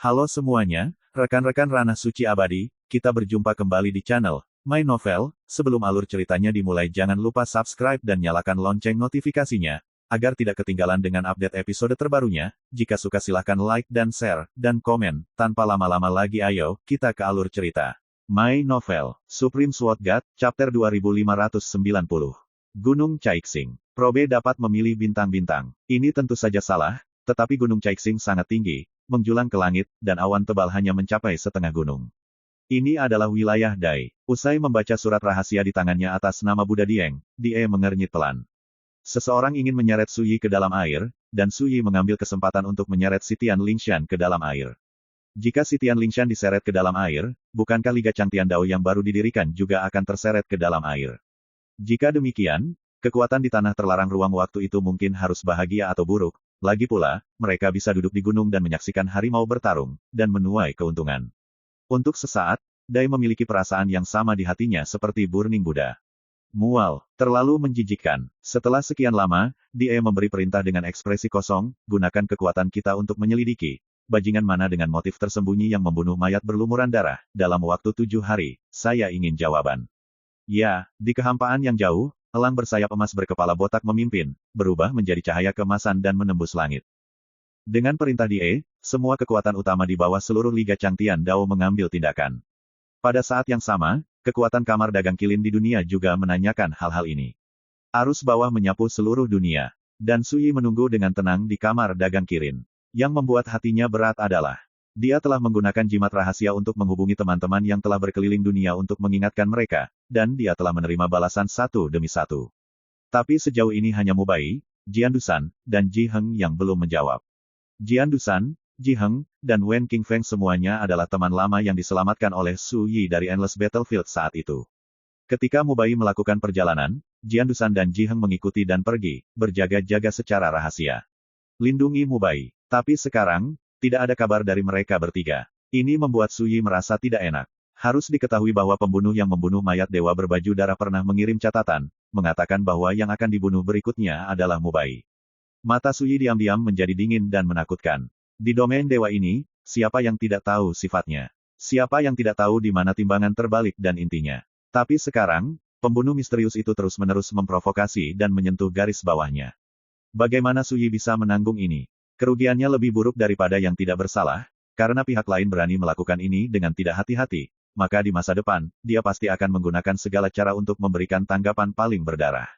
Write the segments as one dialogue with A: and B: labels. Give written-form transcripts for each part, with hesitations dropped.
A: Halo semuanya, rekan-rekan Ranah Suci Abadi, kita berjumpa kembali di channel My Novel. Sebelum alur ceritanya dimulai jangan lupa subscribe dan nyalakan lonceng notifikasinya, agar tidak ketinggalan dengan update episode terbarunya. Jika suka silahkan like dan share, dan komen. Tanpa lama-lama lagi ayo, kita ke alur cerita. My Novel, Supreme Sword God, Chapter 2590. Gunung Caixing. Probe dapat memilih bintang-bintang. Ini tentu saja salah, tetapi Gunung Caixing sangat tinggi, menjulang ke langit, dan awan tebal hanya mencapai setengah gunung. Ini adalah wilayah Dai. Usai membaca surat rahasia di tangannya atas nama Buddha Dieng, Die mengernyit pelan. Seseorang ingin menyeret Suyi ke dalam air, dan Suyi mengambil kesempatan untuk menyeret Sitian Lingshan ke dalam air. Jika Sitian Lingshan diseret ke dalam air, bukankah Liga Changtian Dao yang baru didirikan juga akan terseret ke dalam air? Jika demikian, kekuatan di tanah terlarang ruang waktu itu mungkin harus bahagia atau buruk. Lagi pula, mereka bisa duduk di gunung dan menyaksikan harimau bertarung, dan menuai keuntungan. Untuk sesaat, Dai memiliki perasaan yang sama di hatinya seperti Burning Buddha. Mual, terlalu menjijikkan. Setelah sekian lama, Die memberi perintah dengan ekspresi kosong, gunakan kekuatan kita untuk menyelidiki. Bajingan mana dengan motif tersembunyi yang membunuh mayat berlumuran darah, dalam waktu 7 hari, saya ingin jawaban. Ya, di kehampaan yang jauh, elang bersayap emas berkepala botak memimpin, berubah menjadi cahaya keemasan dan menembus langit. Dengan perintah Die, semua kekuatan utama di bawah seluruh Liga Changtian Dao mengambil tindakan. Pada saat yang sama, kekuatan kamar dagang kilin di dunia juga menanyakan hal-hal ini. Arus bawah menyapu seluruh dunia, dan Suyi menunggu dengan tenang di kamar dagang kilin. Yang membuat hatinya berat adalah, dia telah menggunakan jimat rahasia untuk menghubungi teman-teman yang telah berkeliling dunia untuk mengingatkan mereka, dan dia telah menerima balasan satu demi satu. Tapi sejauh ini hanya Mubai, Jian Dusan, dan Ji Heng yang belum menjawab. Jian Dusan, Ji Heng, dan Wen Qingfeng semuanya adalah teman lama yang diselamatkan oleh Su Yi dari Endless Battlefield saat itu. Ketika Mubai melakukan perjalanan, Jian Dusan dan Ji Heng mengikuti dan pergi, berjaga-jaga secara rahasia. Lindungi Mubai. Tapi sekarang, tidak ada kabar dari mereka bertiga. Ini membuat Su Yi merasa tidak enak. Harus diketahui bahwa pembunuh yang membunuh mayat dewa berbaju darah pernah mengirim catatan, mengatakan bahwa yang akan dibunuh berikutnya adalah Mubai. Mata Su Yi diam-diam menjadi dingin dan menakutkan. Di domain dewa ini, siapa yang tidak tahu sifatnya? Siapa yang tidak tahu di mana timbangan terbalik dan intinya? Tapi sekarang, pembunuh misterius itu terus-menerus memprovokasi dan menyentuh garis bawahnya. Bagaimana Su Yi bisa menanggung ini? Kerugiannya lebih buruk daripada yang tidak bersalah, karena pihak lain berani melakukan ini dengan tidak hati-hati, maka di masa depan, dia pasti akan menggunakan segala cara untuk memberikan tanggapan paling berdarah.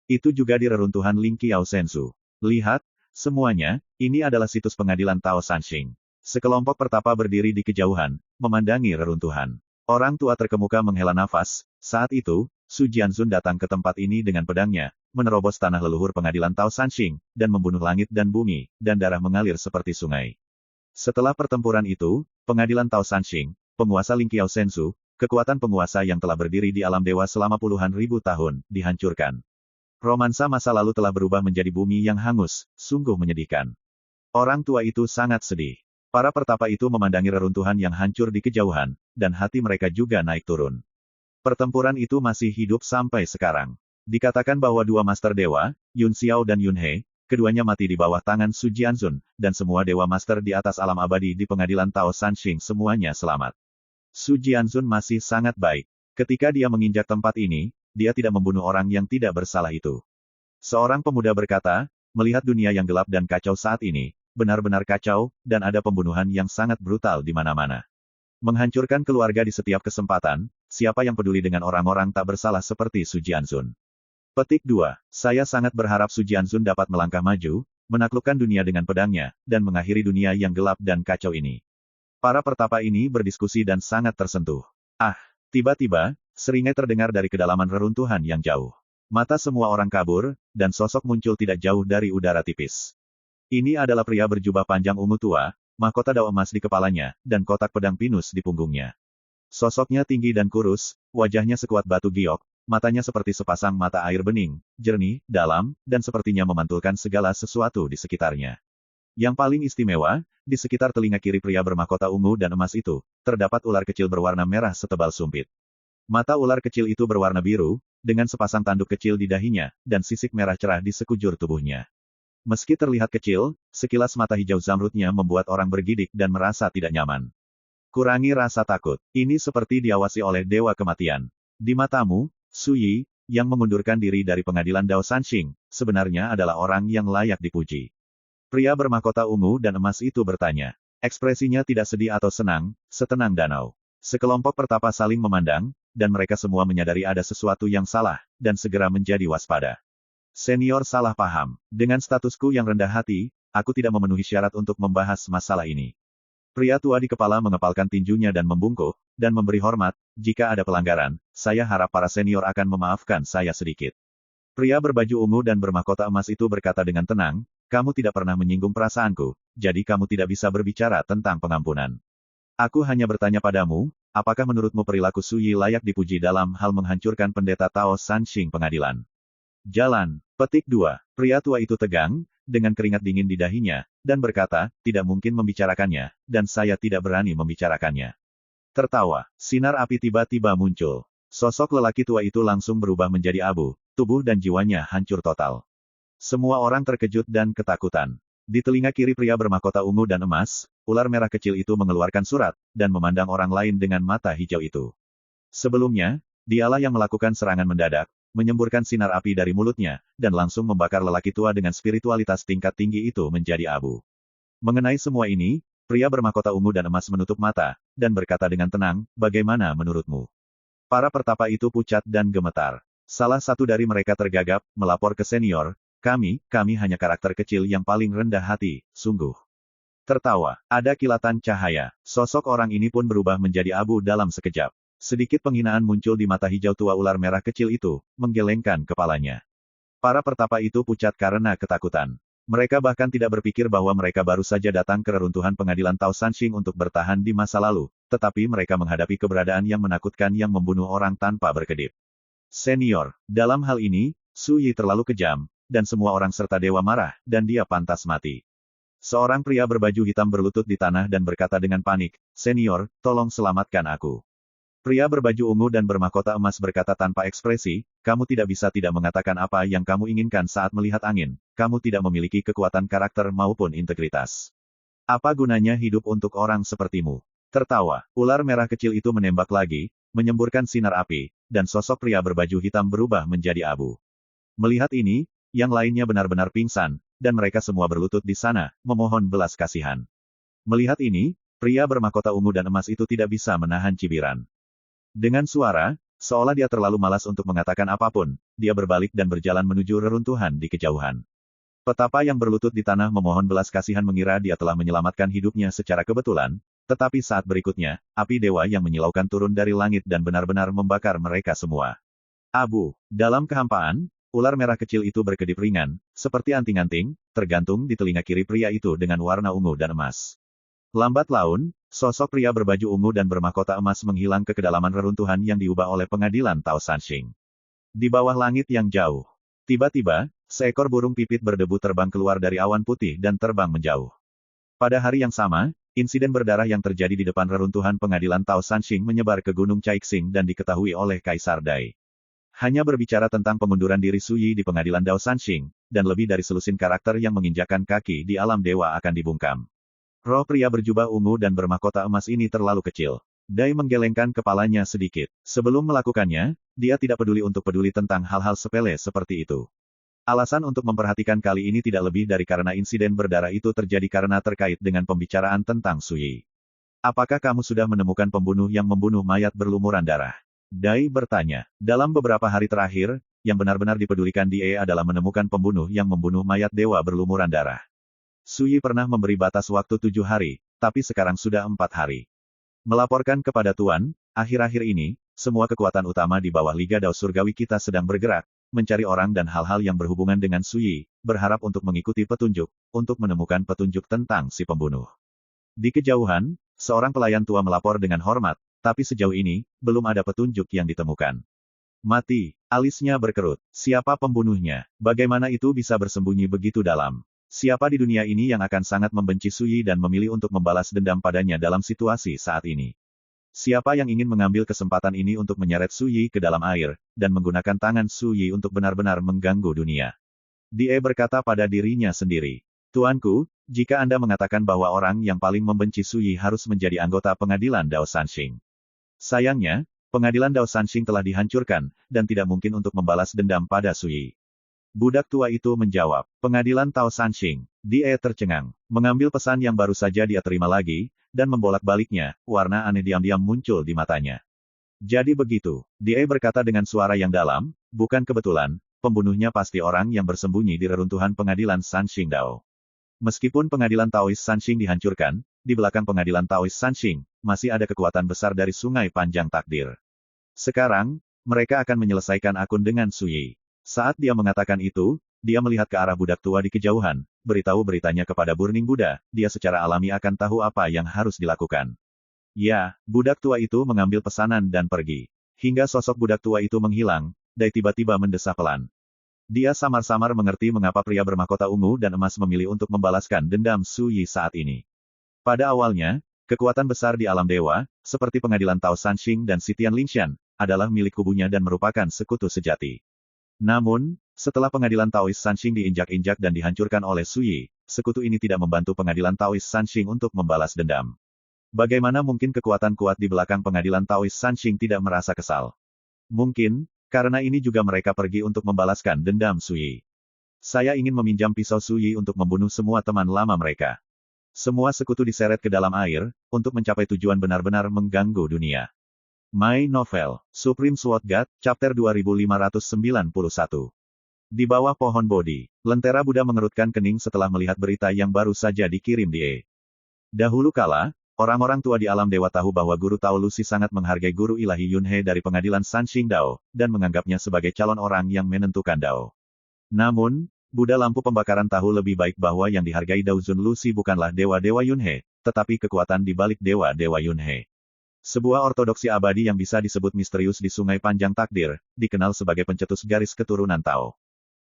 A: Itu juga di reruntuhan Ling Qiao Sensu. Lihat, semuanya, ini adalah situs pengadilan Tao Sanxing. Sekelompok pertapa berdiri di kejauhan, memandangi reruntuhan. Orang tua terkemuka menghela nafas. Saat itu, Su Jianzun datang ke tempat ini dengan pedangnya, menerobos tanah leluhur pengadilan Tao Sanxing, dan membunuh langit dan bumi, dan darah mengalir seperti sungai. Setelah pertempuran itu, pengadilan Tao Sanxing, penguasa Ling Qiao Sensu, kekuatan penguasa yang telah berdiri di alam dewa selama puluhan ribu tahun, dihancurkan. Romansa masa lalu telah berubah menjadi bumi yang hangus, sungguh menyedihkan. Orang tua itu sangat sedih. Para pertapa itu memandangi reruntuhan yang hancur di kejauhan, dan hati mereka juga naik turun. Pertempuran itu masih hidup sampai sekarang. Dikatakan bahwa dua master dewa, Yun Xiao dan Yun He, keduanya mati di bawah tangan Su Jianzun, dan semua dewa master di atas alam abadi di pengadilan Tao Sanxing semuanya selamat. Su Jianzun masih sangat baik. Ketika dia menginjak tempat ini, dia tidak membunuh orang yang tidak bersalah itu. Seorang pemuda berkata, melihat dunia yang gelap dan kacau saat ini, benar-benar kacau, dan ada pembunuhan yang sangat brutal di mana-mana. Menghancurkan keluarga di setiap kesempatan, siapa yang peduli dengan orang-orang tak bersalah seperti Su Jianzun? Petik 2. Saya sangat berharap Su Jianzun dapat melangkah maju, menaklukkan dunia dengan pedangnya, dan mengakhiri dunia yang gelap dan kacau ini. Para pertapa ini berdiskusi dan sangat tersentuh. Tiba-tiba, seringai terdengar dari kedalaman reruntuhan yang jauh. Mata semua orang kabur, dan sosok muncul tidak jauh dari udara tipis. Ini adalah pria berjubah panjang ungu tua, mahkota dao emas di kepalanya, dan kotak pedang pinus di punggungnya. Sosoknya tinggi dan kurus, wajahnya sekuat batu giok, matanya seperti sepasang mata air bening, jernih, dalam, dan sepertinya memantulkan segala sesuatu di sekitarnya. Yang paling istimewa, di sekitar telinga kiri pria bermahkota ungu dan emas itu, terdapat ular kecil berwarna merah setebal sumpit. Mata ular kecil itu berwarna biru, dengan sepasang tanduk kecil di dahinya, dan sisik merah cerah di sekujur tubuhnya. Meski terlihat kecil, sekilas mata hijau zamrudnya membuat orang bergidik dan merasa tidak nyaman. Kurangi rasa takut. Ini seperti diawasi oleh Dewa Kematian. Di matamu, Su Yi, yang mengundurkan diri dari pengadilan Dao Sanxing, sebenarnya adalah orang yang layak dipuji. Pria bermahkota ungu dan emas itu bertanya. Ekspresinya tidak sedih atau senang, setenang danau. Sekelompok pertapa saling memandang, dan mereka semua menyadari ada sesuatu yang salah, dan segera menjadi waspada. Senior salah paham. Dengan statusku yang rendah hati, aku tidak memenuhi syarat untuk membahas masalah ini. Pria tua di kepala mengepalkan tinjunya dan membungkuk, dan memberi hormat. Jika ada pelanggaran, saya harap para senior akan memaafkan saya sedikit. Pria berbaju ungu dan bermahkota emas itu berkata dengan tenang, kamu tidak pernah menyinggung perasaanku, jadi kamu tidak bisa berbicara tentang pengampunan. Aku hanya bertanya padamu, apakah menurutmu perilaku Su Yi layak dipuji dalam hal menghancurkan pendeta Tao Sanxing pengadilan? Jalan. Petik 2. Pria tua itu tegang, dengan keringat dingin di dahinya, dan berkata, tidak mungkin membicarakannya, dan saya tidak berani membicarakannya. Tertawa. Sinar api tiba-tiba muncul. Sosok lelaki tua itu langsung berubah menjadi abu, tubuh dan jiwanya hancur total. Semua orang terkejut dan ketakutan. Di telinga kiri pria bermahkota ungu dan emas, ular merah kecil itu mengeluarkan surat, dan memandang orang lain dengan mata hijau itu. Sebelumnya, dialah yang melakukan serangan mendadak, menyemburkan sinar api dari mulutnya, dan langsung membakar lelaki tua dengan spiritualitas tingkat tinggi itu menjadi abu. Mengenai semua ini, pria bermahkota ungu dan emas menutup mata, dan berkata dengan tenang, bagaimana menurutmu? Para pertapa itu pucat dan gemetar. Salah satu dari mereka tergagap, melapor ke senior, kami hanya karakter kecil yang paling rendah hati, sungguh. Tertawa, ada kilatan cahaya, sosok orang ini pun berubah menjadi abu dalam sekejap. Sedikit penghinaan muncul di mata hijau tua ular merah kecil itu, menggelengkan kepalanya. Para pertapa itu pucat karena ketakutan. Mereka bahkan tidak berpikir bahwa mereka baru saja datang ke reruntuhan pengadilan Tao Sanxing untuk bertahan di masa lalu, tetapi mereka menghadapi keberadaan yang menakutkan yang membunuh orang tanpa berkedip. Senior, dalam hal ini, Su Yi terlalu kejam, dan semua orang serta dewa marah, dan dia pantas mati. Seorang pria berbaju hitam berlutut di tanah dan berkata dengan panik, senior, tolong selamatkan aku. Pria berbaju ungu dan bermahkota emas berkata tanpa ekspresi, kamu tidak bisa tidak mengatakan apa yang kamu inginkan saat melihat angin, kamu tidak memiliki kekuatan karakter maupun integritas. Apa gunanya hidup untuk orang sepertimu? Tertawa, ular merah kecil itu menembak lagi, menyemburkan sinar api, dan sosok pria berbaju hitam berubah menjadi abu. Melihat ini, yang lainnya benar-benar pingsan, dan mereka semua berlutut di sana, memohon belas kasihan. Melihat ini, pria bermahkota ungu dan emas itu tidak bisa menahan cibiran. Dengan suara, seolah dia terlalu malas untuk mengatakan apapun, dia berbalik dan berjalan menuju reruntuhan di kejauhan. Petapa yang berlutut di tanah memohon belas kasihan mengira dia telah menyelamatkan hidupnya secara kebetulan, tetapi saat berikutnya, api dewa yang menyilaukan turun dari langit dan benar-benar membakar mereka semua. Abu, dalam kehampaan, ular merah kecil itu berkedip ringan, seperti anting-anting, tergantung di telinga kiri pria itu dengan warna ungu dan emas. Lambat laun, sosok pria berbaju ungu dan bermahkota emas menghilang ke kedalaman reruntuhan yang diubah oleh pengadilan Tao Sanxing. Di bawah langit yang jauh, tiba-tiba, seekor burung pipit berdebu terbang keluar dari awan putih dan terbang menjauh. Pada hari yang sama, insiden berdarah yang terjadi di depan reruntuhan pengadilan Tao Sanxing menyebar ke Gunung Caixing dan diketahui oleh Kaisar Dai. Hanya berbicara tentang pengunduran diri Su Yi di pengadilan Dao Sanxing, dan lebih dari selusin karakter yang menginjakkan kaki di alam dewa akan dibungkam. Roh pria berjubah ungu dan bermahkota emas ini terlalu kecil. Dai menggelengkan kepalanya sedikit. Sebelum melakukannya, dia tidak peduli tentang hal-hal sepele seperti itu. Alasan untuk memperhatikan kali ini tidak lebih dari karena insiden berdarah itu terjadi karena terkait dengan pembicaraan tentang Su Yi. Apakah kamu sudah menemukan pembunuh yang membunuh mayat berlumuran darah? Dai bertanya. Dalam beberapa hari terakhir, yang benar-benar dipedulikan Die adalah menemukan pembunuh yang membunuh mayat dewa berlumuran darah. Su Yi pernah memberi batas waktu 7 hari, tapi sekarang sudah 4 hari. Melaporkan kepada Tuan, akhir-akhir ini, semua kekuatan utama di bawah Liga Dao Surgawi kita sedang bergerak, mencari orang dan hal-hal yang berhubungan dengan Su Yi, berharap untuk mengikuti petunjuk, untuk menemukan petunjuk tentang si pembunuh. Di kejauhan, seorang pelayan tua melapor dengan hormat, tapi sejauh ini, belum ada petunjuk yang ditemukan. Mati, alisnya berkerut. Siapa pembunuhnya? Bagaimana itu bisa bersembunyi begitu dalam? Siapa di dunia ini yang akan sangat membenci Su Yi dan memilih untuk membalas dendam padanya dalam situasi saat ini? Siapa yang ingin mengambil kesempatan ini untuk menyeret Su Yi ke dalam air, dan menggunakan tangan Su Yi untuk benar-benar mengganggu dunia? Dia berkata pada dirinya sendiri. Tuanku, jika Anda mengatakan bahwa orang yang paling membenci Suyi harus menjadi anggota pengadilan Dao Sanxing. Sayangnya, pengadilan Dao Sanxing telah dihancurkan, dan tidak mungkin untuk membalas dendam pada Suyi. Budak tua itu menjawab, pengadilan Dao Sanxing. Dia tercengang, mengambil pesan yang baru saja dia terima lagi, dan membolak-baliknya, warna aneh diam-diam muncul di matanya. Jadi begitu, dia berkata dengan suara yang dalam, bukan kebetulan, pembunuhnya pasti orang yang bersembunyi di reruntuhan pengadilan Sanxing Dao. Meskipun pengadilan Taois Sanxing dihancurkan, di belakang pengadilan Taois Sanxing, masih ada kekuatan besar dari Sungai Panjang Takdir. Sekarang, mereka akan menyelesaikan akun dengan Suyi. Saat dia mengatakan itu, dia melihat ke arah budak tua di kejauhan, beritahu beritanya kepada Burning Buddha, dia secara alami akan tahu apa yang harus dilakukan. Ya, budak tua itu mengambil pesanan dan pergi. Hingga sosok budak tua itu menghilang, Dai tiba-tiba mendesah pelan. Dia samar-samar mengerti mengapa pria bermahkota ungu dan emas memilih untuk membalaskan dendam Suyi saat ini. Pada awalnya, kekuatan besar di alam dewa, seperti pengadilan Tao Sanxing dan Sitian Lingshan, adalah milik kubunya dan merupakan sekutu sejati. Namun, setelah pengadilan Taois Sanxing diinjak-injak dan dihancurkan oleh Suyi, sekutu ini tidak membantu pengadilan Taois Sanxing untuk membalas dendam. Bagaimana mungkin kekuatan kuat di belakang pengadilan Taois Sanxing tidak merasa kesal? Mungkin, karena ini juga mereka pergi untuk membalaskan dendam Suyi. Saya ingin meminjam pisau Suyi untuk membunuh semua teman lama mereka. Semua sekutu diseret ke dalam air, untuk mencapai tujuan benar-benar mengganggu dunia. My Novel, Supreme Sword God, Chapter 2591. Di bawah pohon Bodhi, Lentera Buddha mengerutkan kening setelah melihat berita yang baru saja dikirim di Dahulu kala, orang-orang tua di alam dewa tahu bahwa Guru Tao Lucy sangat menghargai Guru Ilahi Yunhe dari pengadilan Sanxing Dao, dan menganggapnya sebagai calon orang yang menentukan Dao. Namun, Buddha lampu pembakaran tahu lebih baik bahwa yang dihargai Dao Zun Lucy bukanlah dewa-dewa Yunhe, tetapi kekuatan di balik dewa-dewa Yunhe. Sebuah ortodoksi abadi yang bisa disebut misterius di Sungai Panjang Takdir, dikenal sebagai pencetus garis keturunan Tao.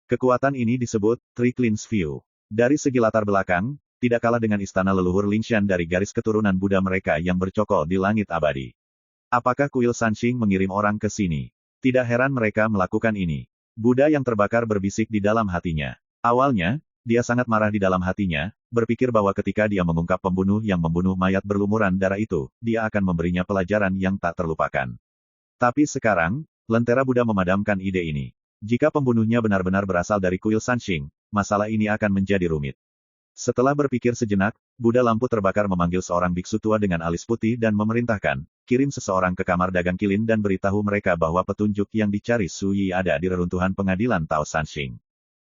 A: Kekuatan ini disebut Triclini's View. Dari segi latar belakang, tidak kalah dengan istana leluhur Lingshan dari garis keturunan Buddha mereka yang bercokol di langit abadi. Apakah kuil Sanxing mengirim orang ke sini? Tidak heran mereka melakukan ini. Buddha yang terbakar berbisik di dalam hatinya. Awalnya, dia sangat marah di dalam hatinya, berpikir bahwa ketika dia mengungkap pembunuh yang membunuh mayat berlumuran darah itu, dia akan memberinya pelajaran yang tak terlupakan. Tapi sekarang, Lentera Buddha memadamkan ide ini. Jika pembunuhnya benar-benar berasal dari kuil Sanxing, masalah ini akan menjadi rumit. Setelah berpikir sejenak, Buddha lampu terbakar memanggil seorang biksu tua dengan alis putih dan memerintahkan, kirim seseorang ke kamar dagang kilin dan beritahu mereka bahwa petunjuk yang dicari Suyi ada di reruntuhan pengadilan Tao Sanxing.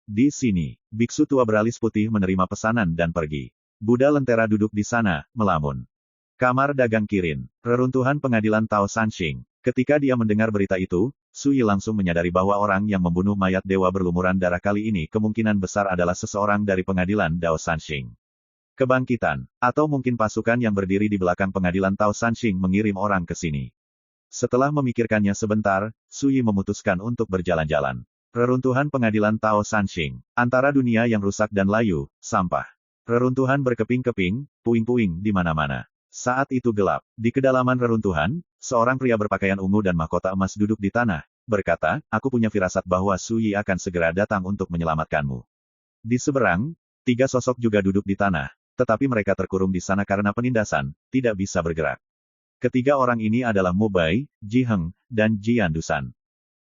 A: Di sini, biksu tua beralis putih menerima pesanan dan pergi. Buddha Lentera duduk di sana, melamun. Kamar dagang kilin, reruntuhan pengadilan Tao Sanxing. Ketika dia mendengar berita itu, Suyi langsung menyadari bahwa orang yang membunuh mayat dewa berlumuran darah kali ini kemungkinan besar adalah seseorang dari pengadilan Dao Sanxing. Kebangkitan, atau mungkin pasukan yang berdiri di belakang pengadilan Tao Sanxing mengirim orang ke sini. Setelah memikirkannya sebentar, Suyi memutuskan untuk berjalan-jalan. Reruntuhan pengadilan Tao Sanxing, antara dunia yang rusak dan layu, sampah. Reruntuhan berkeping-keping, puing-puing di mana-mana. Saat itu gelap. Di kedalaman reruntuhan, seorang pria berpakaian ungu dan mahkota emas duduk di tanah, berkata, aku punya firasat bahwa Suyi akan segera datang untuk menyelamatkanmu. Di seberang, 3 sosok juga duduk di tanah, tetapi mereka terkurung di sana karena penindasan, tidak bisa bergerak. Ketiga orang ini adalah Mubai, Ji Heng, dan Jian Dusan.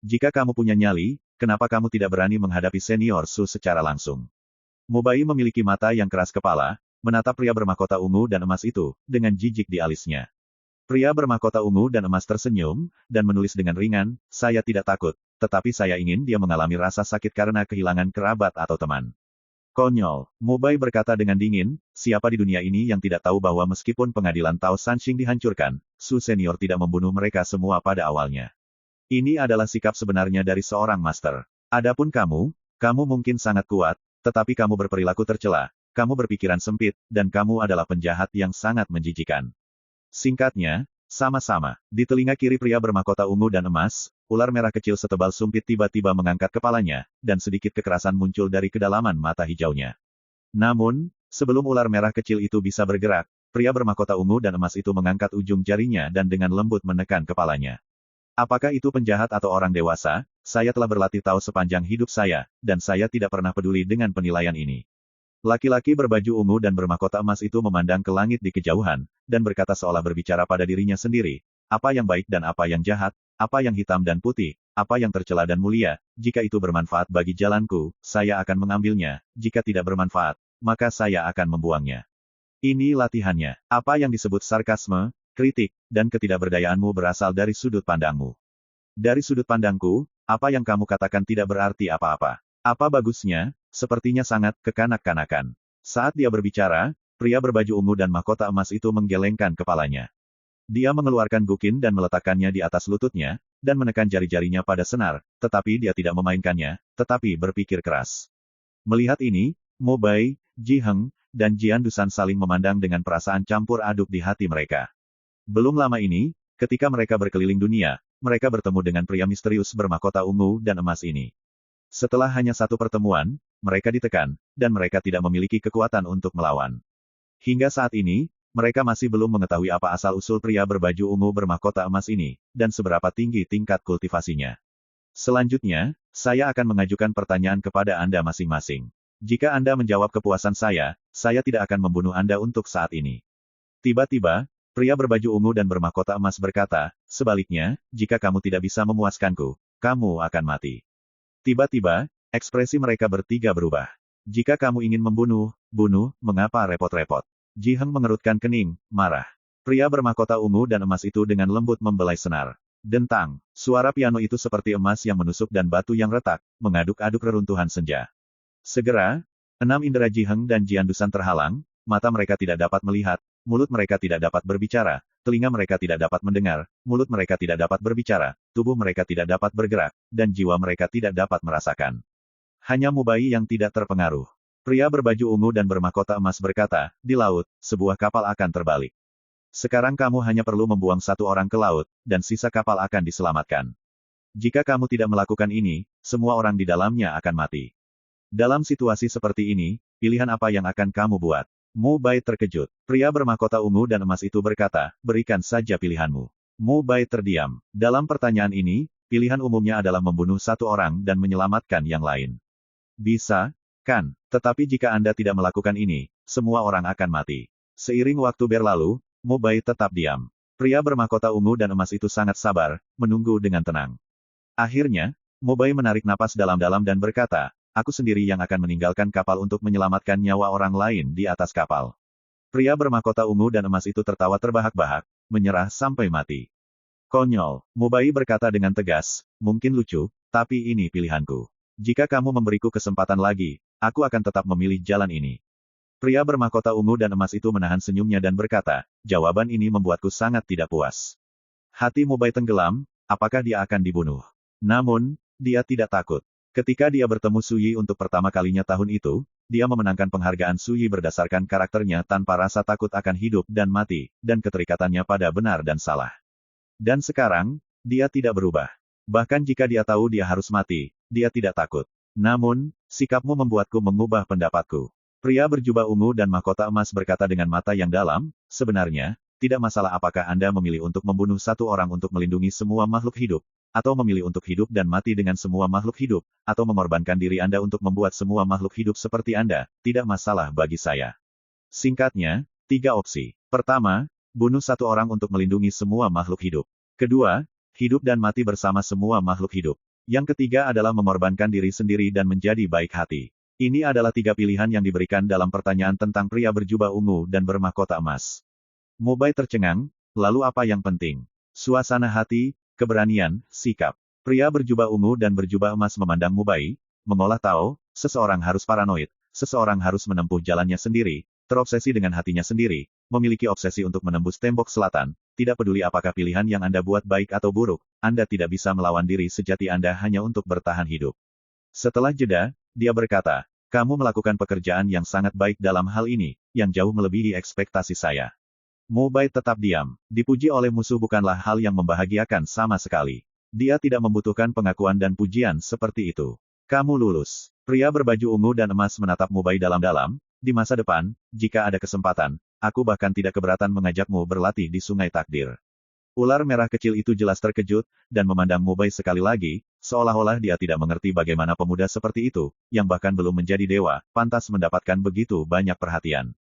A: Jika kamu punya nyali, kenapa kamu tidak berani menghadapi senior Su secara langsung? Mubai memiliki mata yang keras kepala, menatap pria bermahkota ungu dan emas itu, dengan jijik di alisnya. Pria bermahkota ungu dan emas tersenyum, dan menulis dengan ringan, saya tidak takut, tetapi saya ingin dia mengalami rasa sakit karena kehilangan kerabat atau teman. Konyol, Mubai berkata dengan dingin, siapa di dunia ini yang tidak tahu bahwa meskipun pengadilan Tao Sanxing dihancurkan, Su senior tidak membunuh mereka semua pada awalnya. Ini adalah sikap sebenarnya dari seorang master. Adapun kamu mungkin sangat kuat, tetapi kamu berperilaku tercela. Kamu berpikiran sempit, dan kamu adalah penjahat yang sangat menjijikan. Singkatnya, sama-sama. Di telinga kiri pria bermahkota ungu dan emas, ular merah kecil setebal sumpit tiba-tiba mengangkat kepalanya, dan sedikit kekerasan muncul dari kedalaman mata hijaunya. Namun, sebelum ular merah kecil itu bisa bergerak, pria bermahkota ungu dan emas itu mengangkat ujung jarinya dan dengan lembut menekan kepalanya. Apakah itu penjahat atau orang dewasa, saya telah berlatih Tao sepanjang hidup saya, dan saya tidak pernah peduli dengan penilaian ini. Laki-laki berbaju ungu dan bermahkota emas itu memandang ke langit di kejauhan, dan berkata seolah berbicara pada dirinya sendiri, apa yang baik dan apa yang jahat, apa yang hitam dan putih, apa yang tercela dan mulia, jika itu bermanfaat bagi jalanku, saya akan mengambilnya, jika tidak bermanfaat, maka saya akan membuangnya. Ini latihannya. Apa yang disebut sarkasme, kritik, dan ketidakberdayaanmu berasal dari sudut pandangmu. Dari sudut pandangku, apa yang kamu katakan tidak berarti apa-apa. Apa bagusnya? Sepertinya sangat kekanak-kanakan. Saat dia berbicara, pria berbaju ungu dan mahkota emas itu menggelengkan kepalanya. Dia mengeluarkan gukin dan meletakkannya di atas lututnya, dan menekan jari-jarinya pada senar, tetapi dia tidak memainkannya, tetapi berpikir keras. Melihat ini, Mo Bai, Ji Heng, dan Jian Dusan saling memandang dengan perasaan campur aduk di hati mereka. Belum lama ini, ketika mereka berkeliling dunia, mereka bertemu dengan pria misterius bermahkota ungu dan emas ini. Setelah hanya satu pertemuan, mereka ditekan, dan mereka tidak memiliki kekuatan untuk melawan. Hingga saat ini, mereka masih belum mengetahui apa asal-usul pria berbaju ungu bermahkota emas ini, dan seberapa tinggi tingkat kultivasinya. Selanjutnya, saya akan mengajukan pertanyaan kepada Anda masing-masing. Jika Anda menjawab kepuasan saya tidak akan membunuh Anda untuk saat ini. Tiba-tiba, pria berbaju ungu dan bermahkota emas berkata, sebaliknya, jika kamu tidak bisa memuaskanku, kamu akan mati. Tiba-tiba, ekspresi mereka bertiga berubah. Jika kamu ingin membunuh, bunuh, mengapa repot-repot? Ji Heng mengerutkan kening, marah. Pria bermahkota ungu dan emas itu dengan lembut membelai senar. Dentang, suara piano itu seperti emas yang menusuk dan batu yang retak, mengaduk-aduk reruntuhan senja. Segera, 6 indera Ji Heng dan Jian Dusan terhalang, mata mereka tidak dapat melihat, mulut mereka tidak dapat berbicara, telinga mereka tidak dapat mendengar, mulut mereka tidak dapat berbicara, tubuh mereka tidak dapat bergerak, dan jiwa mereka tidak dapat merasakan. Hanya Mo Bai yang tidak terpengaruh. Pria berbaju ungu dan bermahkota emas berkata, di laut, sebuah kapal akan terbalik. Sekarang kamu hanya perlu membuang satu orang ke laut, dan sisa kapal akan diselamatkan. Jika kamu tidak melakukan ini, semua orang di dalamnya akan mati. Dalam situasi seperti ini, pilihan apa yang akan kamu buat? Mo Bai terkejut. Pria bermahkota ungu dan emas itu berkata, berikan saja pilihanmu. Mo Bai terdiam. Dalam pertanyaan ini, pilihan umumnya adalah membunuh satu orang dan menyelamatkan yang lain. Bisa, kan? Tetapi jika Anda tidak melakukan ini, semua orang akan mati. Seiring waktu berlalu, Mo Bai tetap diam. Pria bermahkota ungu dan emas itu sangat sabar, menunggu dengan tenang. Akhirnya, Mo Bai menarik napas dalam-dalam dan berkata, aku sendiri yang akan meninggalkan kapal untuk menyelamatkan nyawa orang lain di atas kapal. Pria bermahkota ungu dan emas itu tertawa terbahak-bahak, menyerah sampai mati. Konyol, Mo Bai berkata dengan tegas, mungkin lucu, tapi ini pilihanku. Jika kamu memberiku kesempatan lagi, aku akan tetap memilih jalan ini. Pria bermahkota ungu dan emas itu menahan senyumnya dan berkata, jawaban ini membuatku sangat tidak puas. Hati Mo Bai tenggelam, apakah dia akan dibunuh? Namun, dia tidak takut. Ketika dia bertemu Su Yi untuk pertama kalinya tahun itu, dia memenangkan penghargaan Su Yi berdasarkan karakternya tanpa rasa takut akan hidup dan mati, dan keterikatannya pada benar dan salah. Dan sekarang, dia tidak berubah. Bahkan jika dia tahu dia harus mati, dia tidak takut. Namun, sikapmu membuatku mengubah pendapatku. Pria berjubah ungu dan mahkota emas berkata dengan mata yang dalam, sebenarnya, tidak masalah apakah Anda memilih untuk membunuh satu orang untuk melindungi semua makhluk hidup, atau memilih untuk hidup dan mati dengan semua makhluk hidup, atau mengorbankan diri Anda untuk membuat semua makhluk hidup seperti Anda, tidak masalah bagi saya. Singkatnya, 3 opsi. Pertama, bunuh satu orang untuk melindungi semua makhluk hidup. Kedua, hidup dan mati bersama semua makhluk hidup. Yang ketiga adalah mengorbankan diri sendiri dan menjadi baik hati. Ini adalah 3 pilihan yang diberikan dalam pertanyaan tentang pria berjubah ungu dan bermahkota emas. Mo Bai tercengang, lalu apa yang penting? Suasana hati, keberanian, sikap. Pria berjubah ungu dan berjubah emas memandang Mo Bai, mengolah Tao, seseorang harus paranoid, seseorang harus menempuh jalannya sendiri, terobsesi dengan hatinya sendiri, memiliki obsesi untuk menembus tembok selatan, tidak peduli apakah pilihan yang Anda buat baik atau buruk, Anda tidak bisa melawan diri sejati Anda hanya untuk bertahan hidup. Setelah jeda, dia berkata, kamu melakukan pekerjaan yang sangat baik dalam hal ini, yang jauh melebihi ekspektasi saya. Mo Bai tetap diam. Dipuji oleh musuh bukanlah hal yang membahagiakan sama sekali. Dia tidak membutuhkan pengakuan dan pujian seperti itu. Kamu lulus. Pria berbaju ungu dan emas menatap Mo Bai dalam-dalam. Di masa depan, jika ada kesempatan, aku bahkan tidak keberatan mengajakmu berlatih di Sungai Takdir. Ular merah kecil itu jelas terkejut, dan memandang Mubai sekali lagi, seolah-olah dia tidak mengerti bagaimana pemuda seperti itu, yang bahkan belum menjadi dewa, pantas mendapatkan begitu banyak perhatian.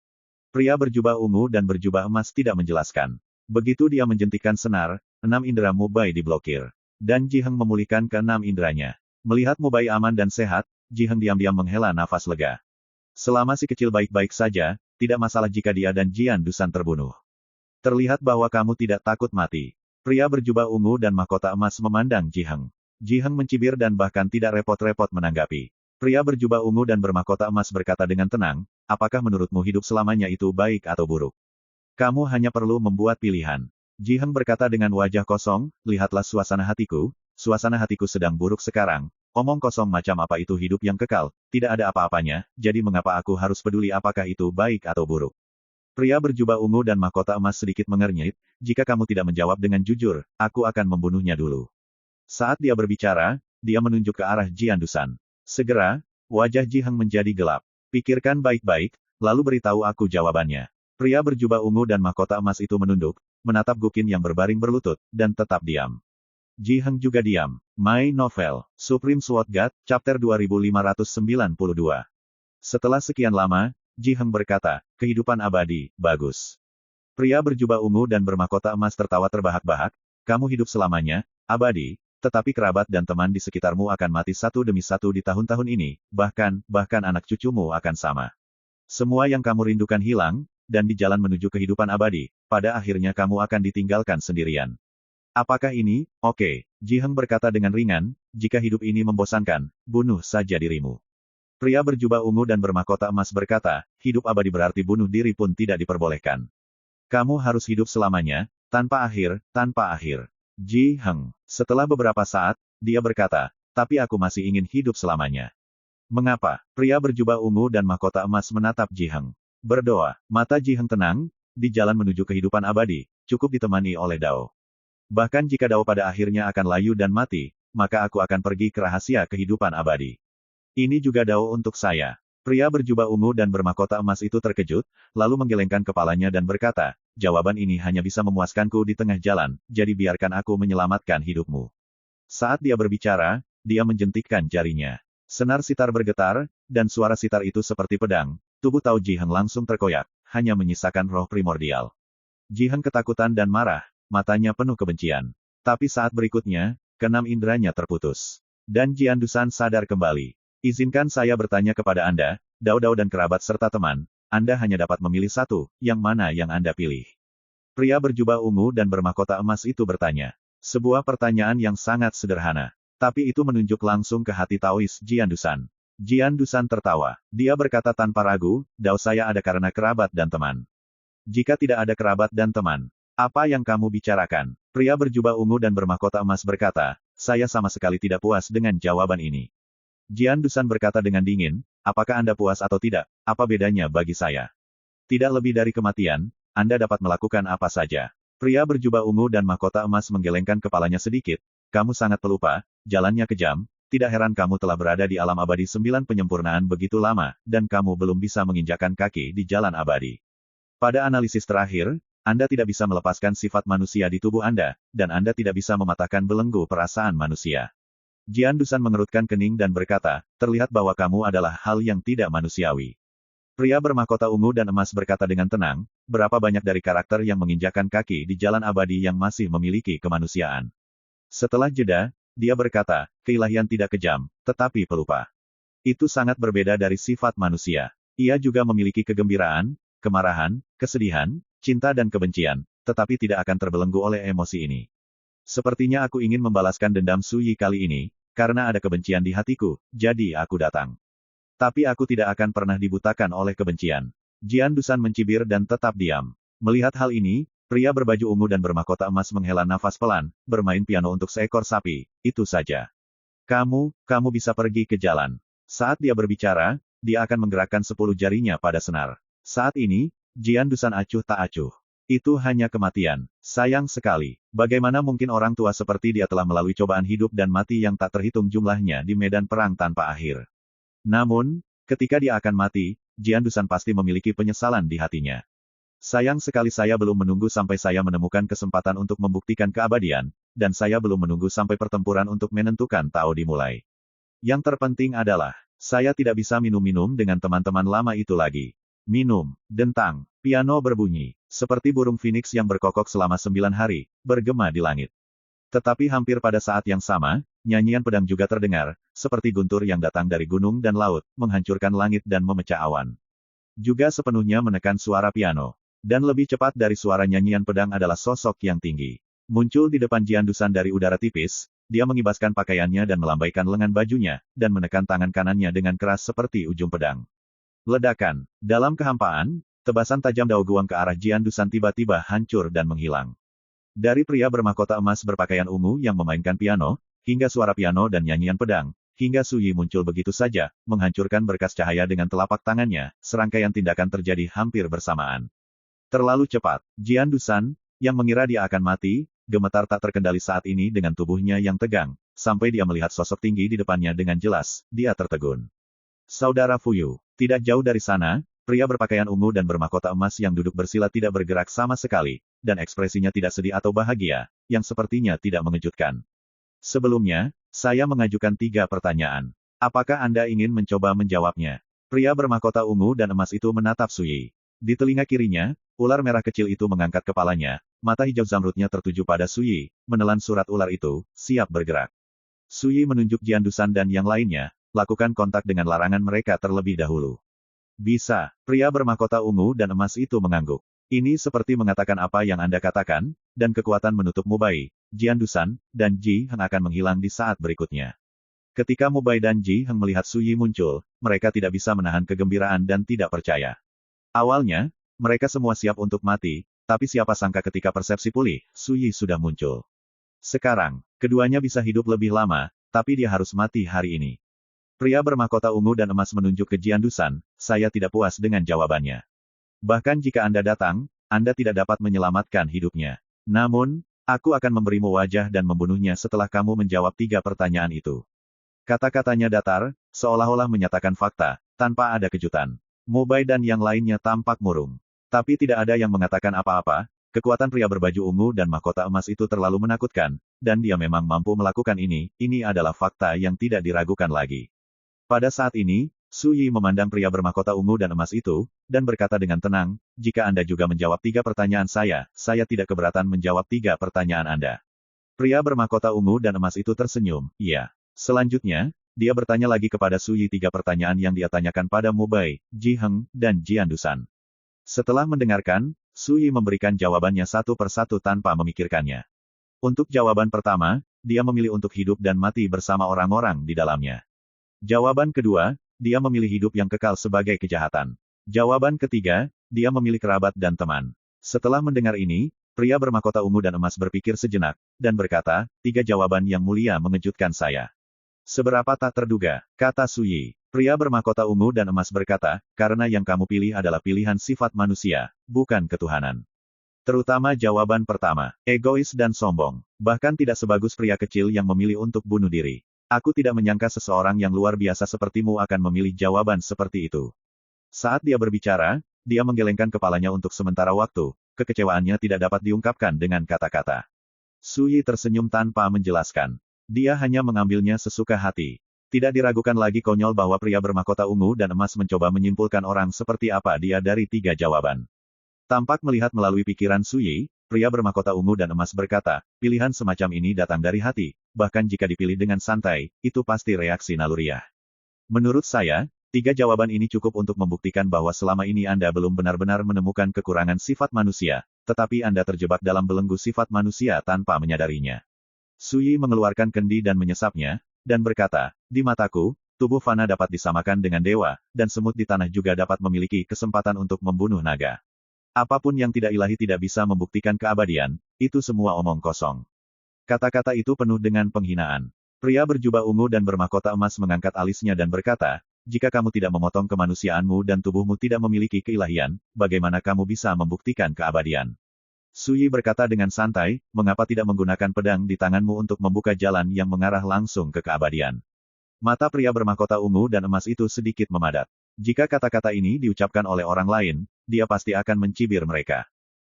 A: Pria berjubah ungu dan berjubah emas tidak menjelaskan. Begitu dia menjentikkan senar, 6 indera Mubai diblokir. Dan Ji Heng memulihkan ke-6 inderanya. Melihat Mubai aman dan sehat, Ji Heng diam-diam menghela nafas lega. Selama si kecil baik-baik saja, tidak masalah jika dia dan Jian Dusan terbunuh. Terlihat bahwa kamu tidak takut mati. Pria berjubah ungu dan mahkota emas memandang Ji Heng. Ji Heng mencibir dan bahkan tidak repot-repot menanggapi. Pria berjubah ungu dan bermahkota emas berkata dengan tenang, apakah menurutmu hidup selamanya itu baik atau buruk? Kamu hanya perlu membuat pilihan. Ji Heng berkata dengan wajah kosong, lihatlah suasana hatiku sedang buruk sekarang. Omong kosong macam apa itu hidup yang kekal, tidak ada apa-apanya, jadi mengapa aku harus peduli apakah itu baik atau buruk? Pria berjubah ungu dan mahkota emas sedikit mengernyit, jika kamu tidak menjawab dengan jujur, aku akan membunuhnya dulu. Saat dia berbicara, dia menunjuk ke arah Jian Dusan. Segera, wajah Ji Heng menjadi gelap. Pikirkan baik-baik, lalu beritahu aku jawabannya. Pria berjubah ungu dan mahkota emas itu menunduk, menatap Gukin yang berbaring berlutut, dan tetap diam. Ji Heng juga diam. My Novel, Supreme Sword God, Chapter 2592. Setelah sekian lama, Ji Heng berkata, kehidupan abadi, bagus. Pria berjubah ungu dan bermahkota emas tertawa terbahak-bahak, kamu hidup selamanya, abadi, tetapi kerabat dan teman di sekitarmu akan mati satu demi satu di tahun-tahun ini, bahkan anak cucumu akan sama. Semua yang kamu rindukan hilang, dan di jalan menuju kehidupan abadi, pada akhirnya kamu akan ditinggalkan sendirian. Apakah ini, oke, Ji Heng berkata dengan ringan, jika hidup ini membosankan, bunuh saja dirimu. Pria berjubah ungu dan bermahkota emas berkata, hidup abadi berarti bunuh diri pun tidak diperbolehkan. Kamu harus hidup selamanya, tanpa akhir, tanpa akhir. Ji Heng. Setelah beberapa saat, dia berkata, tapi aku masih ingin hidup selamanya. Mengapa? Pria berjubah ungu dan mahkota emas menatap Ji Heng. Berdoa. Mata Ji Heng tenang, di jalan menuju kehidupan abadi, cukup ditemani oleh Dao. Bahkan jika Dao pada akhirnya akan layu dan mati, maka aku akan pergi ke rahasia kehidupan abadi. Ini juga Dao untuk saya. Pria berjubah ungu dan bermahkota emas itu terkejut, lalu menggelengkan kepalanya dan berkata, jawaban ini hanya bisa memuaskanku di tengah jalan, jadi biarkan aku menyelamatkan hidupmu. Saat dia berbicara, dia menjentikkan jarinya. Senar sitar bergetar, dan suara sitar itu seperti pedang, tubuh Tao Ji Heng langsung terkoyak, hanya menyisakan roh primordial. Ji Heng ketakutan dan marah, matanya penuh kebencian. Tapi saat berikutnya, ke-6 inderanya terputus. Dan Jian Dusan sadar kembali. Izinkan saya bertanya kepada Anda, Dao-Dao dan kerabat serta teman, Anda hanya dapat memilih satu, yang mana yang Anda pilih? Pria berjubah ungu dan bermahkota emas itu bertanya. Sebuah pertanyaan yang sangat sederhana. Tapi itu menunjuk langsung ke hati Taois Jian Dusan. Jian Dusan tertawa. Dia berkata tanpa ragu, Dao saya ada karena kerabat dan teman. Jika tidak ada kerabat dan teman, apa yang kamu bicarakan? Pria berjubah ungu dan bermahkota emas berkata, saya sama sekali tidak puas dengan jawaban ini. Jian Dusan berkata dengan dingin, apakah Anda puas atau tidak, apa bedanya bagi saya? Tidak lebih dari kematian, Anda dapat melakukan apa saja. Pria berjubah ungu dan mahkota emas menggelengkan kepalanya sedikit, kamu sangat pelupa, jalannya kejam, tidak heran kamu telah berada di alam abadi 9 penyempurnaan begitu lama, dan kamu belum bisa menginjakkan kaki di jalan abadi. Pada analisis terakhir, Anda tidak bisa melepaskan sifat manusia di tubuh Anda, dan Anda tidak bisa mematahkan belenggu perasaan manusia. Jian Dusan mengerutkan kening dan berkata, terlihat bahwa kamu adalah hal yang tidak manusiawi. Pria bermahkota ungu dan emas berkata dengan tenang, berapa banyak dari karakter yang menginjakkan kaki di jalan abadi yang masih memiliki kemanusiaan. Setelah jeda, dia berkata, keilahian tidak kejam, tetapi pelupa. Itu sangat berbeda dari sifat manusia. Ia juga memiliki kegembiraan, kemarahan, kesedihan, cinta dan kebencian, tetapi tidak akan terbelenggu oleh emosi ini. Sepertinya aku ingin membalaskan dendam Suyi kali ini, karena ada kebencian di hatiku, jadi aku datang. Tapi aku tidak akan pernah dibutakan oleh kebencian. Jian Dusan mencibir dan tetap diam. Melihat hal ini, pria berbaju ungu dan bermahkota emas menghela nafas pelan, bermain piano untuk seekor sapi, itu saja. Kamu bisa pergi ke jalan. Saat dia berbicara, dia akan menggerakkan 10 jarinya pada senar. Saat ini, Jian Dusan acuh tak acuh. Itu hanya kematian. Sayang sekali. Bagaimana mungkin orang tua seperti dia telah melalui cobaan hidup dan mati yang tak terhitung jumlahnya di medan perang tanpa akhir. Namun, ketika dia akan mati, Jian Dusan pasti memiliki penyesalan di hatinya. Sayang sekali saya belum menunggu sampai saya menemukan kesempatan untuk membuktikan keabadian, dan saya belum menunggu sampai pertempuran untuk menentukan Tao dimulai. Yang terpenting adalah, saya tidak bisa minum-minum dengan teman-teman lama itu lagi. Minum, dentang, piano berbunyi, seperti burung phoenix yang berkokok selama 9 hari, bergema di langit. Tetapi hampir pada saat yang sama, nyanyian pedang juga terdengar, seperti guntur yang datang dari gunung dan laut, menghancurkan langit dan memecah awan. Juga sepenuhnya menekan suara piano. Dan lebih cepat dari suara nyanyian pedang adalah sosok yang tinggi. Muncul di depan Jian Dusan dari udara tipis, dia mengibaskan pakaiannya dan melambaikan lengan bajunya, dan menekan tangan kanannya dengan keras seperti ujung pedang. Ledakan. Dalam kehampaan, tebasan tajam dao guang ke arah Jian Dusan tiba-tiba hancur dan menghilang. Dari pria bermahkota emas berpakaian ungu yang memainkan piano, hingga suara piano dan nyanyian pedang, hingga Su Yi muncul begitu saja, menghancurkan berkas cahaya dengan telapak tangannya, serangkaian tindakan terjadi hampir bersamaan. Terlalu cepat. Jian Dusan, yang mengira dia akan mati, gemetar tak terkendali saat ini dengan tubuhnya yang tegang, sampai dia melihat sosok tinggi di depannya dengan jelas, dia tertegun. Saudara Fuyu. Tidak jauh dari sana, pria berpakaian ungu dan bermahkota emas yang duduk bersila tidak bergerak sama sekali, dan ekspresinya tidak sedih atau bahagia, yang sepertinya tidak mengejutkan. Sebelumnya, saya mengajukan 3 pertanyaan. Apakah Anda ingin mencoba menjawabnya? Pria bermahkota ungu dan emas itu menatap Su Yi. Di telinga kirinya, ular merah kecil itu mengangkat kepalanya, mata hijau zamrudnya tertuju pada Su Yi, menelan surat ular itu, siap bergerak. Su Yi menunjuk Jian Dusan dan yang lainnya, lakukan kontak dengan larangan mereka terlebih dahulu. Bisa, pria bermahkota ungu dan emas itu mengangguk. Ini seperti mengatakan apa yang Anda katakan, dan kekuatan menutup Mubai, Jian Dusan, dan Ji Heng akan menghilang di saat berikutnya. Ketika Mubai dan Ji Heng melihat Su Yi muncul, mereka tidak bisa menahan kegembiraan dan tidak percaya. Awalnya, mereka semua siap untuk mati, tapi siapa sangka ketika persepsi pulih, Su Yi sudah muncul. Sekarang, keduanya bisa hidup lebih lama, tapi dia harus mati hari ini. Pria bermahkota ungu dan emas menunjuk ke Jian Dusan, saya tidak puas dengan jawabannya. Bahkan jika Anda datang, Anda tidak dapat menyelamatkan hidupnya. Namun, aku akan memberimu wajah dan membunuhnya setelah kamu menjawab 3 pertanyaan itu. Kata-katanya datar, seolah-olah menyatakan fakta, tanpa ada kejutan. Mubai dan yang lainnya tampak murung. Tapi tidak ada yang mengatakan apa-apa, kekuatan pria berbaju ungu dan mahkota emas itu terlalu menakutkan, dan dia memang mampu melakukan ini adalah fakta yang tidak diragukan lagi. Pada saat ini, Su Yi memandang pria bermahkota ungu dan emas itu, dan berkata dengan tenang, jika Anda juga menjawab 3 pertanyaan saya tidak keberatan menjawab 3 pertanyaan Anda. Pria bermahkota ungu dan emas itu tersenyum, iya. Selanjutnya, dia bertanya lagi kepada Su Yi 3 pertanyaan yang dia tanyakan pada Mubai, Ji Heng, dan Jian Dusan. Setelah mendengarkan, Su Yi memberikan jawabannya satu persatu tanpa memikirkannya. Untuk jawaban pertama, dia memilih untuk hidup dan mati bersama orang-orang di dalamnya. Jawaban kedua, dia memilih hidup yang kekal sebagai kejahatan. Jawaban ketiga, dia memilih kerabat dan teman. Setelah mendengar ini, pria bermahkota ungu dan emas berpikir sejenak, dan berkata, 3 jawaban yang mulia mengejutkan saya. Seberapa tak terduga, kata Su Yi. Pria bermahkota ungu dan emas berkata, karena yang kamu pilih adalah pilihan sifat manusia, bukan ketuhanan. Terutama jawaban pertama, egois dan sombong. Bahkan tidak sebagus pria kecil yang memilih untuk bunuh diri. Aku tidak menyangka seseorang yang luar biasa sepertimu akan memilih jawaban seperti itu. Saat dia berbicara, dia menggelengkan kepalanya untuk sementara waktu, kekecewaannya tidak dapat diungkapkan dengan kata-kata. Su Yi tersenyum tanpa menjelaskan. Dia hanya mengambilnya sesuka hati. Tidak diragukan lagi konyol bahwa pria bermahkota ungu dan emas mencoba menyimpulkan orang seperti apa dia dari 3 jawaban. Tampak melihat melalui pikiran Su Yi, pria bermahkota ungu dan emas berkata, pilihan semacam ini datang dari hati, bahkan jika dipilih dengan santai, itu pasti reaksi naluriah. Menurut saya, 3 jawaban ini cukup untuk membuktikan bahwa selama ini Anda belum benar-benar menemukan kekurangan sifat manusia, tetapi Anda terjebak dalam belenggu sifat manusia tanpa menyadarinya. Su Yi mengeluarkan kendi dan menyesapnya, dan berkata, di mataku, tubuh fana dapat disamakan dengan dewa, dan semut di tanah juga dapat memiliki kesempatan untuk membunuh naga. Apapun yang tidak ilahi tidak bisa membuktikan keabadian, itu semua omong kosong. Kata-kata itu penuh dengan penghinaan. Pria berjubah ungu dan bermahkota emas mengangkat alisnya dan berkata, jika kamu tidak memotong kemanusiaanmu dan tubuhmu tidak memiliki keilahian, bagaimana kamu bisa membuktikan keabadian? Su Yi berkata dengan santai, mengapa tidak menggunakan pedang di tanganmu untuk membuka jalan yang mengarah langsung ke keabadian? Mata pria bermahkota ungu dan emas itu sedikit memadat. Jika kata-kata ini diucapkan oleh orang lain, dia pasti akan mencibir mereka.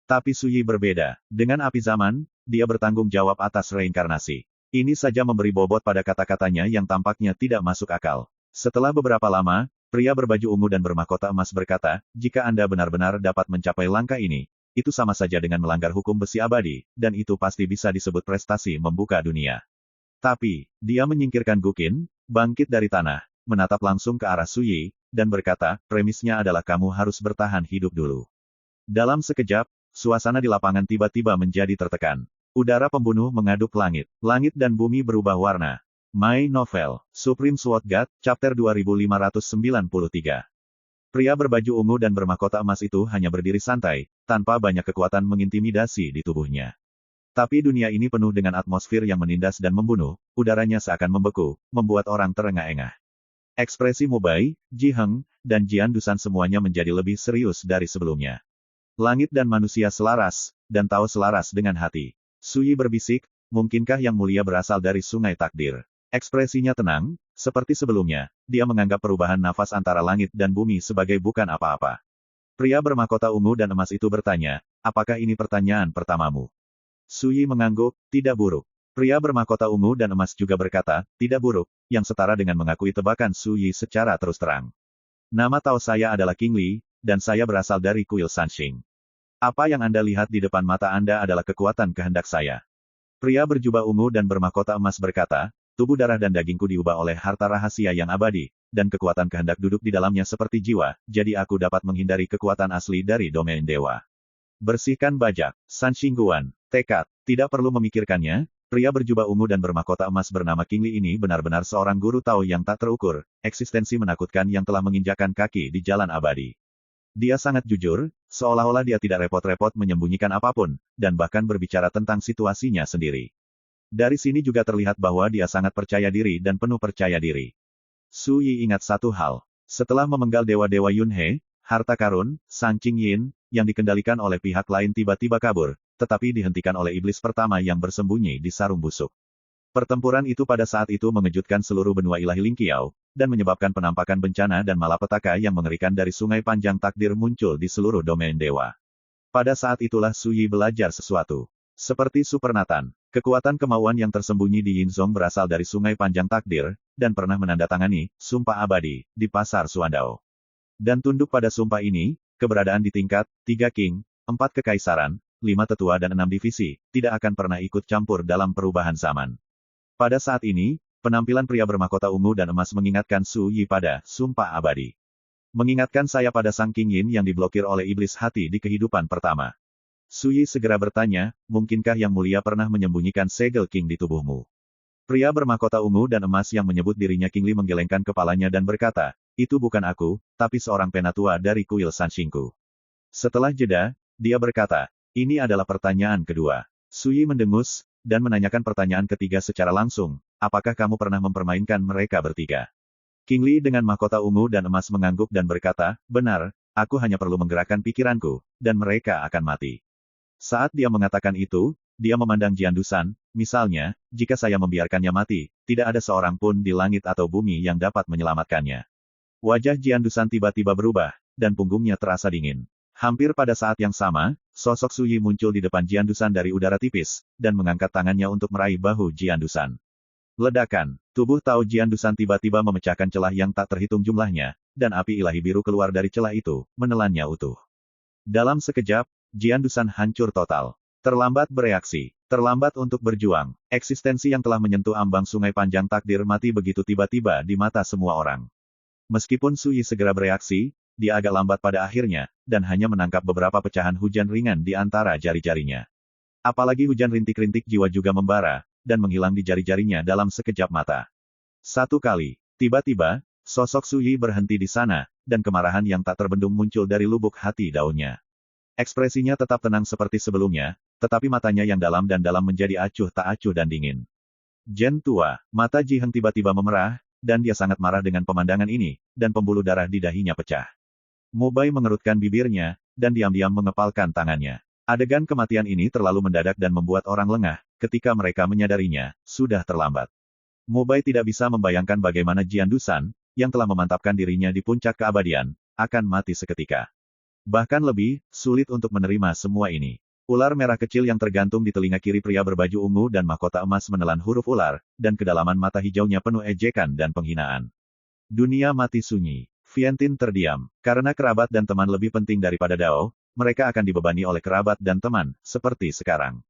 A: Tapi Suyi berbeda. Dengan api zaman, dia bertanggung jawab atas reinkarnasi. Ini saja memberi bobot pada kata-katanya yang tampaknya tidak masuk akal. Setelah beberapa lama, pria berbaju ungu dan bermahkota emas berkata, jika Anda benar-benar dapat mencapai langkah ini, itu sama saja dengan melanggar hukum besi abadi, dan itu pasti bisa disebut prestasi membuka dunia. Tapi, dia menyingkirkan Guqin, bangkit dari tanah, menatap langsung ke arah Suyi, dan berkata, premisnya adalah kamu harus bertahan hidup dulu. Dalam sekejap, suasana di lapangan tiba-tiba menjadi tertekan. Udara pembunuh mengaduk langit. Langit dan bumi berubah warna. My Novel, Supreme Sword God, Chapter 2593. Pria berbaju ungu dan bermahkota emas itu hanya berdiri santai, tanpa banyak kekuatan mengintimidasi di tubuhnya. Tapi dunia ini penuh dengan atmosfer yang menindas dan membunuh, udaranya seakan membeku, membuat orang terengah-engah. Ekspresi Mubai, Ji Heng, dan Jian Dusan semuanya menjadi lebih serius dari sebelumnya. Langit dan manusia selaras, dan tahu selaras dengan hati. Suyi berbisik, mungkinkah yang mulia berasal dari sungai takdir? Ekspresinya tenang, seperti sebelumnya, dia menganggap perubahan nafas antara langit dan bumi sebagai bukan apa-apa. Pria bermahkota ungu dan emas itu bertanya, apakah ini pertanyaan pertamamu? Suyi mengangguk, tidak buruk. Pria bermahkota ungu dan emas juga berkata, tidak buruk, yang setara dengan mengakui tebakan Suyi secara terus terang. Nama tahu saya adalah King Li, dan saya berasal dari kuil Sanxing. Apa yang Anda lihat di depan mata Anda adalah kekuatan kehendak saya. Pria berjubah ungu dan bermahkota emas berkata, tubuh darah dan dagingku diubah oleh harta rahasia yang abadi, dan kekuatan kehendak duduk di dalamnya seperti jiwa, jadi aku dapat menghindari kekuatan asli dari domain dewa. Bersihkan bajak, Sanxing Guan, tekad, tidak perlu memikirkannya, pria berjubah ungu dan bermahkota emas bernama King Li ini benar-benar seorang guru Tao yang tak terukur, eksistensi menakutkan yang telah menginjakan kaki di jalan abadi. Dia sangat jujur, seolah-olah dia tidak repot-repot menyembunyikan apapun, dan bahkan berbicara tentang situasinya sendiri. Dari sini juga terlihat bahwa dia sangat percaya diri dan penuh percaya diri. Suyi ingat satu hal. Setelah memenggal dewa-dewa Yunhe, harta karun, Sanxing Yin, yang dikendalikan oleh pihak lain tiba-tiba kabur, tetapi dihentikan oleh iblis pertama yang bersembunyi di sarung busuk. Pertempuran itu pada saat itu mengejutkan seluruh benua ilahi Lingqiao, dan menyebabkan penampakan bencana dan malapetaka yang mengerikan dari sungai panjang takdir muncul di seluruh domain dewa. Pada saat itulah Suyi belajar sesuatu. Seperti Super Nathan, kekuatan kemauan yang tersembunyi di Yinzong berasal dari sungai panjang takdir, dan pernah menandatangani sumpah abadi di pasar Suandao. Dan tunduk pada sumpah ini, keberadaan di tingkat 3 king, 4 kekaisaran, 5 tetua dan 6 divisi, tidak akan pernah ikut campur dalam perubahan zaman. Pada saat ini, penampilan pria bermahkota ungu dan emas mengingatkan Su Yi pada sumpah abadi. Mengingatkan saya pada Sang King Yin yang diblokir oleh iblis hati di kehidupan pertama. Su Yi segera bertanya, mungkinkah yang mulia pernah menyembunyikan segel King di tubuhmu? Pria bermahkota ungu dan emas yang menyebut dirinya King Li menggelengkan kepalanya dan berkata, itu bukan aku, tapi seorang penatua dari kuil Sanxingku. Setelah jeda, dia berkata, ini adalah pertanyaan kedua. Su Yi mendengus, dan menanyakan pertanyaan ketiga secara langsung, apakah kamu pernah mempermainkan mereka bertiga? King Li dengan mahkota ungu dan emas mengangguk dan berkata, benar, aku hanya perlu menggerakkan pikiranku, dan mereka akan mati. Saat dia mengatakan itu, dia memandang Jian Dusan, misalnya, jika saya membiarkannya mati, tidak ada seorang pun di langit atau bumi yang dapat menyelamatkannya. Wajah Jian Dusan tiba-tiba berubah, dan punggungnya terasa dingin. Hampir pada saat yang sama, sosok Su Yi muncul di depan Jian Dusan dari udara tipis, dan mengangkat tangannya untuk meraih bahu Jian Dusan. Ledakan, tubuh Tao Jian Dusan tiba-tiba memecahkan celah yang tak terhitung jumlahnya, dan api ilahi biru keluar dari celah itu, menelannya utuh. Dalam sekejap, Jian Dusan hancur total. Terlambat bereaksi, terlambat untuk berjuang, eksistensi yang telah menyentuh ambang sungai panjang takdir mati begitu tiba-tiba di mata semua orang. Meskipun Su Yi segera bereaksi, dia agak lambat pada akhirnya, dan hanya menangkap beberapa pecahan hujan ringan di antara jari-jarinya. Apalagi hujan rintik-rintik jiwa juga membara, dan menghilang di jari-jarinya dalam sekejap mata. Satu kali, tiba-tiba, sosok Su Yi berhenti di sana, dan kemarahan yang tak terbendung muncul dari lubuk hati daunnya. Ekspresinya tetap tenang seperti sebelumnya, tetapi matanya yang dalam dan dalam menjadi acuh tak acuh dan dingin. Jen tua, mata Ji Heng tiba-tiba memerah, dan dia sangat marah dengan pemandangan ini, dan pembuluh darah di dahinya pecah. Mubai mengerutkan bibirnya, dan diam-diam mengepalkan tangannya. Adegan kematian ini terlalu mendadak dan membuat orang lengah, ketika mereka menyadarinya, sudah terlambat. Mubai tidak bisa membayangkan bagaimana Jian Dusan, yang telah memantapkan dirinya di puncak keabadian, akan mati seketika. Bahkan lebih, sulit untuk menerima semua ini. Ular merah kecil yang tergantung di telinga kiri pria berbaju ungu dan mahkota emas menelan huruf ular, dan kedalaman mata hijaunya penuh ejekan dan penghinaan. Dunia mati sunyi. Vientine terdiam. Karena kerabat dan teman lebih penting daripada Dao, mereka akan dibebani oleh kerabat dan teman, seperti sekarang.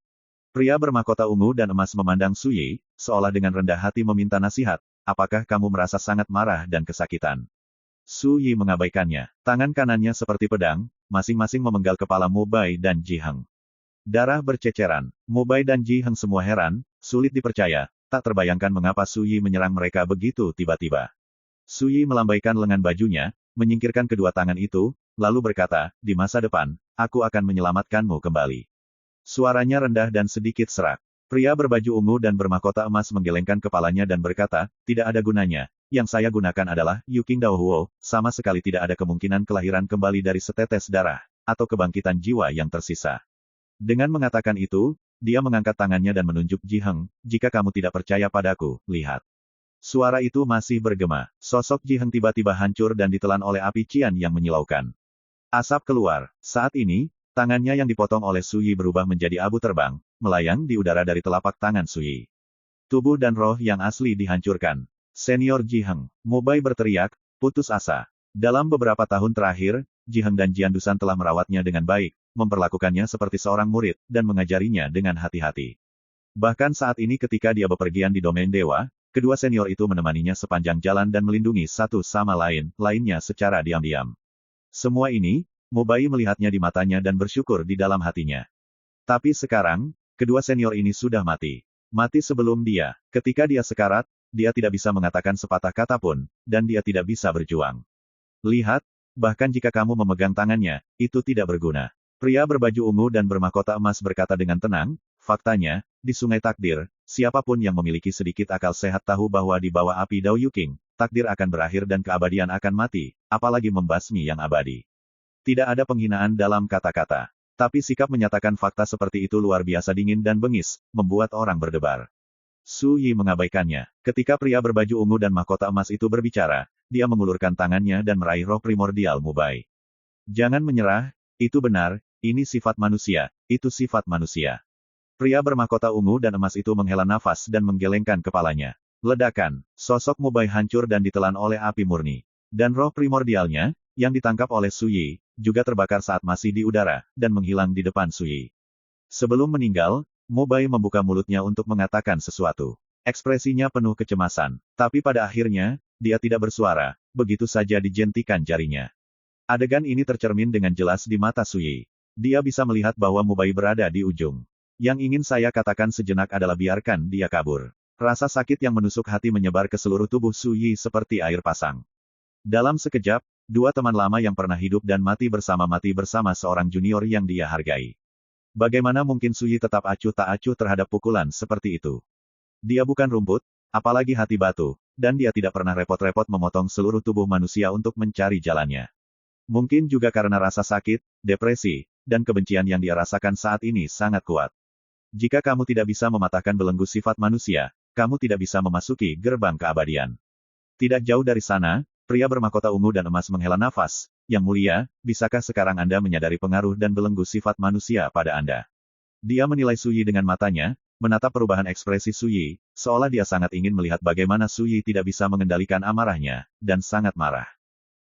A: Pria bermahkota ungu dan emas memandang Su Yi, seolah dengan rendah hati meminta nasihat, apakah kamu merasa sangat marah dan kesakitan? Su Yi mengabaikannya. Tangan kanannya seperti pedang, masing-masing memenggal kepala Mu Bai dan Ji Heng. Darah berceceran. Mu Bai dan Ji Heng semua heran, sulit dipercaya, tak terbayangkan mengapa Su Yi menyerang mereka begitu tiba-tiba. Su Yi melambaikan lengan bajunya, menyingkirkan kedua tangan itu, lalu berkata, di masa depan, aku akan menyelamatkanmu kembali. Suaranya rendah dan sedikit serak. Pria berbaju ungu dan bermahkota emas menggelengkan kepalanya dan berkata, tidak ada gunanya, yang saya gunakan adalah Yu Qing Dao Huo, sama sekali tidak ada kemungkinan kelahiran kembali dari setetes darah, atau kebangkitan jiwa yang tersisa. Dengan mengatakan itu, dia mengangkat tangannya dan menunjuk Ji Heng, jika kamu tidak percaya padaku, lihat. Suara itu masih bergema. Sosok Ji Heng tiba-tiba hancur dan ditelan oleh api cian yang menyilaukan. Asap keluar. Saat ini, tangannya yang dipotong oleh Su Yi berubah menjadi abu terbang, melayang di udara dari telapak tangan Su Yi. Tubuh dan roh yang asli dihancurkan. Senior Ji Heng, Mu Bai berteriak, putus asa. Dalam beberapa tahun terakhir, Ji Heng dan Jian Dusan telah merawatnya dengan baik, memperlakukannya seperti seorang murid, dan mengajarinya dengan hati-hati. Bahkan saat ini ketika dia bepergian di domain dewa, kedua senior itu menemaninya sepanjang jalan dan melindungi satu sama lainnya secara diam-diam. Semua ini, Mu Bai melihatnya di matanya dan bersyukur di dalam hatinya. Tapi sekarang, kedua senior ini sudah mati. Mati sebelum dia. Ketika dia sekarat, dia tidak bisa mengatakan sepatah kata pun, dan dia tidak bisa berjuang. Lihat, bahkan jika kamu memegang tangannya, itu tidak berguna. Pria berbaju ungu dan bermahkota emas berkata dengan tenang, faktanya, di Sungai Takdir, siapapun yang memiliki sedikit akal sehat tahu bahwa di bawah api Dao Yu Qing, takdir akan berakhir dan keabadian akan mati, apalagi membasmi yang abadi. Tidak ada penghinaan dalam kata-kata. Tapi sikap menyatakan fakta seperti itu luar biasa dingin dan bengis, membuat orang berdebar. Su Yi mengabaikannya. Ketika pria berbaju ungu dan mahkota emas itu berbicara, dia mengulurkan tangannya dan meraih roh primordial Mu Bai. Jangan menyerah, itu benar, ini sifat manusia, itu sifat manusia. Pria bermahkota ungu dan emas itu menghela nafas dan menggelengkan kepalanya. Ledakan, sosok Mu Bai hancur dan ditelan oleh api murni. Dan roh primordialnya, yang ditangkap oleh Su Yi, juga terbakar saat masih di udara, dan menghilang di depan Su Yi. Sebelum meninggal, Mu Bai membuka mulutnya untuk mengatakan sesuatu. Ekspresinya penuh kecemasan. Tapi pada akhirnya, dia tidak bersuara, begitu saja dijentikan jarinya. Adegan ini tercermin dengan jelas di mata Su Yi. Dia bisa melihat bahwa Mu Bai berada di ujung. Yang ingin saya katakan sejenak adalah biarkan dia kabur. Rasa sakit yang menusuk hati menyebar ke seluruh tubuh Su Yi seperti air pasang. Dalam sekejap, dua teman lama yang pernah hidup dan mati bersama seorang junior yang dia hargai. Bagaimana mungkin Su Yi tetap acuh tak acuh terhadap pukulan seperti itu? Dia bukan rumput, apalagi hati batu, dan dia tidak pernah repot-repot memotong seluruh tubuh manusia untuk mencari jalannya. Mungkin juga karena rasa sakit, depresi, dan kebencian yang dia rasakan saat ini sangat kuat. Jika kamu tidak bisa mematahkan belenggu sifat manusia, kamu tidak bisa memasuki gerbang keabadian. Tidak jauh dari sana, pria bermahkota ungu dan emas menghela nafas. Yang mulia, bisakah sekarang Anda menyadari pengaruh dan belenggu sifat manusia pada Anda? Dia menilai Su Yi dengan matanya, menatap perubahan ekspresi Su Yi, seolah dia sangat ingin melihat bagaimana Su Yi tidak bisa mengendalikan amarahnya, dan sangat marah.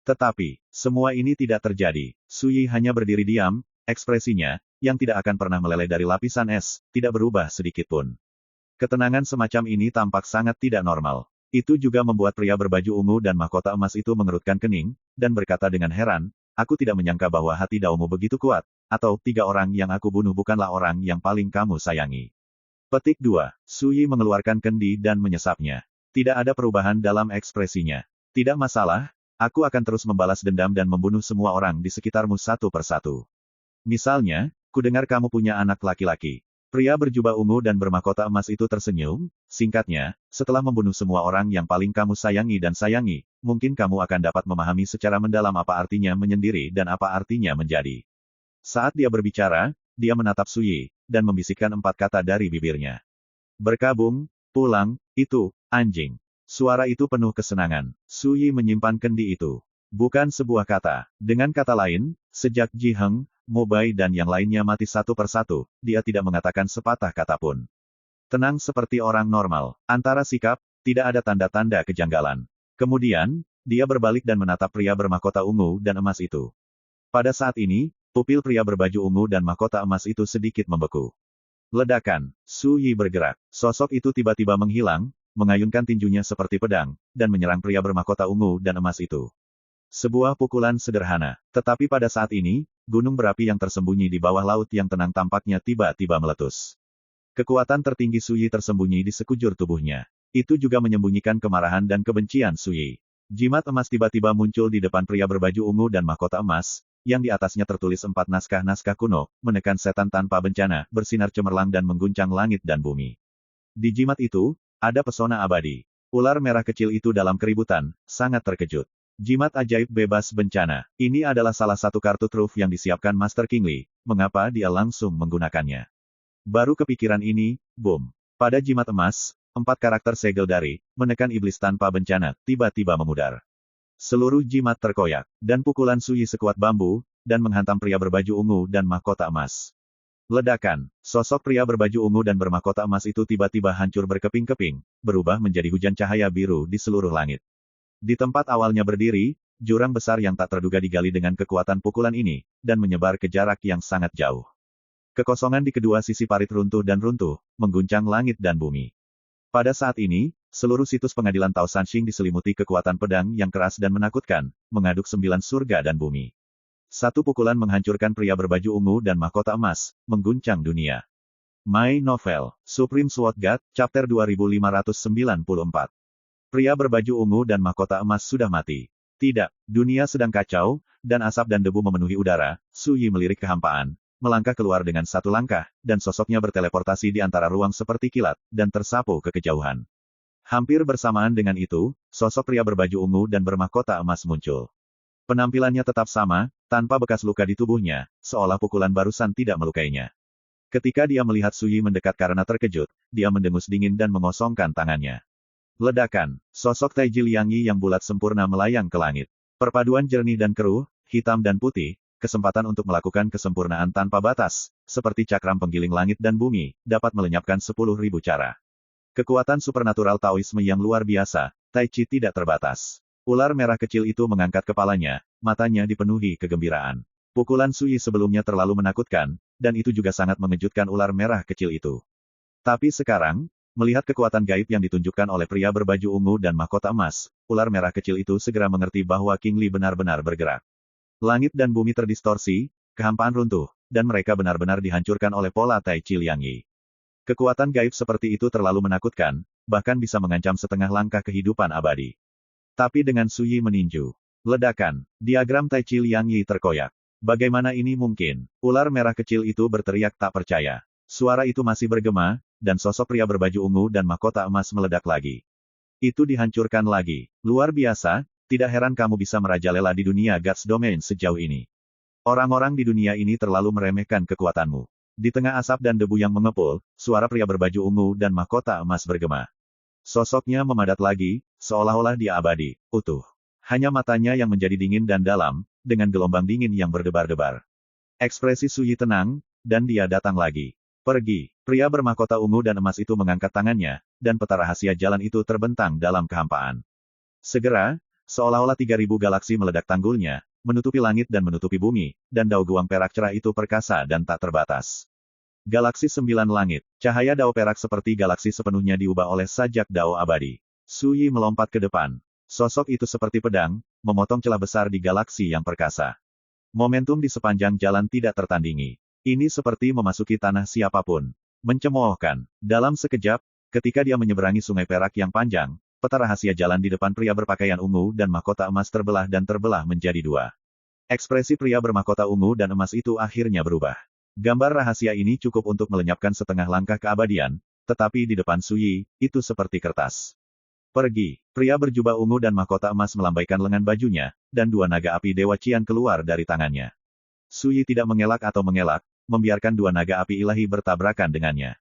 A: Tetapi, semua ini tidak terjadi. Su Yi hanya berdiri diam, ekspresinya, yang tidak akan pernah meleleh dari lapisan es, tidak berubah sedikitpun. Ketenangan semacam ini tampak sangat tidak normal. Itu juga membuat pria berbaju ungu dan mahkota emas itu mengerutkan kening, dan berkata dengan heran, aku tidak menyangka bahwa hati Daomu begitu kuat, atau 3 orang yang aku bunuh bukanlah orang yang paling kamu sayangi. Petik 2. Su Yi mengeluarkan kendi dan menyesapnya. Tidak ada perubahan dalam ekspresinya. Tidak masalah, aku akan terus membalas dendam dan membunuh semua orang di sekitarmu satu persatu. Misalnya, kudengar kamu punya anak laki-laki. Pria berjubah ungu dan bermahkota emas itu tersenyum, singkatnya, setelah membunuh semua orang yang paling kamu sayangi, mungkin kamu akan dapat memahami secara mendalam apa artinya menyendiri dan apa artinya menjadi. Saat dia berbicara, dia menatap Su Yi, dan membisikkan 4 kata dari bibirnya. Berkabung, pulang, itu, anjing. Suara itu penuh kesenangan. Su Yi menyimpan kendi itu. Bukan sebuah kata. Dengan kata lain, sejak Ji Heng, Mo Bai dan yang lainnya mati satu persatu, dia tidak mengatakan sepatah kata pun. Tenang seperti orang normal. Antara sikap, tidak ada tanda-tanda kejanggalan. Kemudian, dia berbalik dan menatap pria bermahkota ungu dan emas itu. Pada saat ini, pupil pria berbaju ungu dan mahkota emas itu sedikit membeku. Ledakan. Su Yi bergerak. Sosok itu tiba-tiba menghilang, mengayunkan tinjunya seperti pedang, dan menyerang pria bermahkota ungu dan emas itu. Sebuah pukulan sederhana. Tetapi pada saat ini, gunung berapi yang tersembunyi di bawah laut yang tenang tampaknya tiba-tiba meletus. Kekuatan tertinggi Su Yi tersembunyi di sekujur tubuhnya. Itu juga menyembunyikan kemarahan dan kebencian Su Yi. Jimat emas tiba-tiba muncul di depan pria berbaju ungu dan mahkota emas, yang di atasnya tertulis 4 naskah-naskah kuno, menekan setan tanpa bencana, bersinar cemerlang dan mengguncang langit dan bumi. Di jimat itu, ada pesona abadi. Ular merah kecil itu dalam keributan, sangat terkejut. Jimat ajaib bebas bencana. Ini adalah salah satu kartu truf yang disiapkan Master King Li. Mengapa dia langsung menggunakannya? Baru kepikiran ini, boom. Pada jimat emas, 4 karakter segel dari, menekan iblis tanpa bencana, tiba-tiba memudar. Seluruh jimat terkoyak, dan pukulan Su Yi sekuat bambu, dan menghantam pria berbaju ungu dan mahkota emas. Ledakan. Sosok pria berbaju ungu dan bermahkota emas itu tiba-tiba hancur berkeping-keping, berubah menjadi hujan cahaya biru di seluruh langit. Di tempat awalnya berdiri, jurang besar yang tak terduga digali dengan kekuatan pukulan ini, dan menyebar ke jarak yang sangat jauh. Kekosongan di kedua sisi parit runtuh dan runtuh, mengguncang langit dan bumi. Pada saat ini, seluruh situs pengadilan Tao Sanxing diselimuti kekuatan pedang yang keras dan menakutkan, mengaduk 9 surga dan bumi. Satu pukulan menghancurkan pria berbaju ungu dan mahkota emas, mengguncang dunia. My Novel, Supreme Sword God, Chapter 2594. Pria berbaju ungu dan mahkota emas sudah mati. Tidak, dunia sedang kacau, dan asap dan debu memenuhi udara. Su Yi melirik kehampaan, melangkah keluar dengan satu langkah, dan sosoknya berteleportasi di antara ruang seperti kilat, dan tersapu ke kejauhan. Hampir bersamaan dengan itu, sosok pria berbaju ungu dan bermahkota emas muncul. Penampilannya tetap sama, tanpa bekas luka di tubuhnya, seolah pukulan barusan tidak melukainya. Ketika dia melihat Su Yi mendekat karena terkejut, dia mendengus dingin dan mengosongkan tangannya. Ledakan. Sosok Taiji Liang Yi yang bulat sempurna melayang ke langit. Perpaduan jernih dan keruh, hitam dan putih, kesempatan untuk melakukan kesempurnaan tanpa batas, seperti cakram penggiling langit dan bumi, dapat melenyapkan 10.000 cara. Kekuatan supernatural Taoisme yang luar biasa, Tai Chi tidak terbatas. Ular merah kecil itu mengangkat kepalanya, matanya dipenuhi kegembiraan. Pukulan Su Yi sebelumnya terlalu menakutkan, dan itu juga sangat mengejutkan ular merah kecil itu. Tapi sekarang, melihat kekuatan gaib yang ditunjukkan oleh pria berbaju ungu dan mahkota emas, ular merah kecil itu segera mengerti bahwa King Li benar-benar bergerak. Langit dan bumi terdistorsi, kehampaan runtuh, dan mereka benar-benar dihancurkan oleh pola Tai Chi Liang Yi. Kekuatan gaib seperti itu terlalu menakutkan, bahkan bisa mengancam setengah langkah kehidupan abadi. Tapi dengan Su Yi meninju. Ledakan. Diagram Tai Chi Liang Yi terkoyak. Bagaimana ini mungkin? Ular merah kecil itu berteriak tak percaya. Suara itu masih bergema, dan sosok pria berbaju ungu dan mahkota emas meledak lagi. Itu dihancurkan lagi. Luar biasa, tidak heran kamu bisa merajalela di dunia Gods Domain sejauh ini. Orang-orang di dunia ini terlalu meremehkan kekuatanmu. Di tengah asap dan debu yang mengepul, suara pria berbaju ungu dan mahkota emas bergema. Sosoknya memadat lagi, seolah-olah dia abadi, utuh. Hanya matanya yang menjadi dingin dan dalam, dengan gelombang dingin yang berdebar-debar. Ekspresi Su Yi tenang, dan dia datang lagi. Pergi. Pria bermahkota ungu dan emas itu mengangkat tangannya, dan peta rahasia jalan itu terbentang dalam kehampaan. Segera, seolah-olah 3.000 galaksi meledak tanggulnya, menutupi langit dan menutupi bumi, dan dao guang perak cerah itu perkasa dan tak terbatas. Galaksi 9 langit. Cahaya dao perak seperti galaksi sepenuhnya diubah oleh sajak dao abadi. Su Yi melompat ke depan. Sosok itu seperti pedang, memotong celah besar di galaksi yang perkasa. Momentum di sepanjang jalan tidak tertandingi. Ini seperti memasuki tanah siapapun. Mencemoohkan. Dalam sekejap, ketika dia menyeberangi sungai perak yang panjang, peta rahasia jalan di depan pria berpakaian ungu dan mahkota emas terbelah dan terbelah menjadi dua. Ekspresi pria bermahkota ungu dan emas itu akhirnya berubah. Gambar rahasia ini cukup untuk melenyapkan setengah langkah keabadian, tetapi di depan Su Yi, itu seperti kertas. Pergi. Pria berjubah ungu dan mahkota emas melambaikan lengan bajunya, dan dua naga api Dewa Qian keluar dari tangannya. Su Yi tidak mengelak atau mengelak, membiarkan dua naga api ilahi bertabrakan dengannya.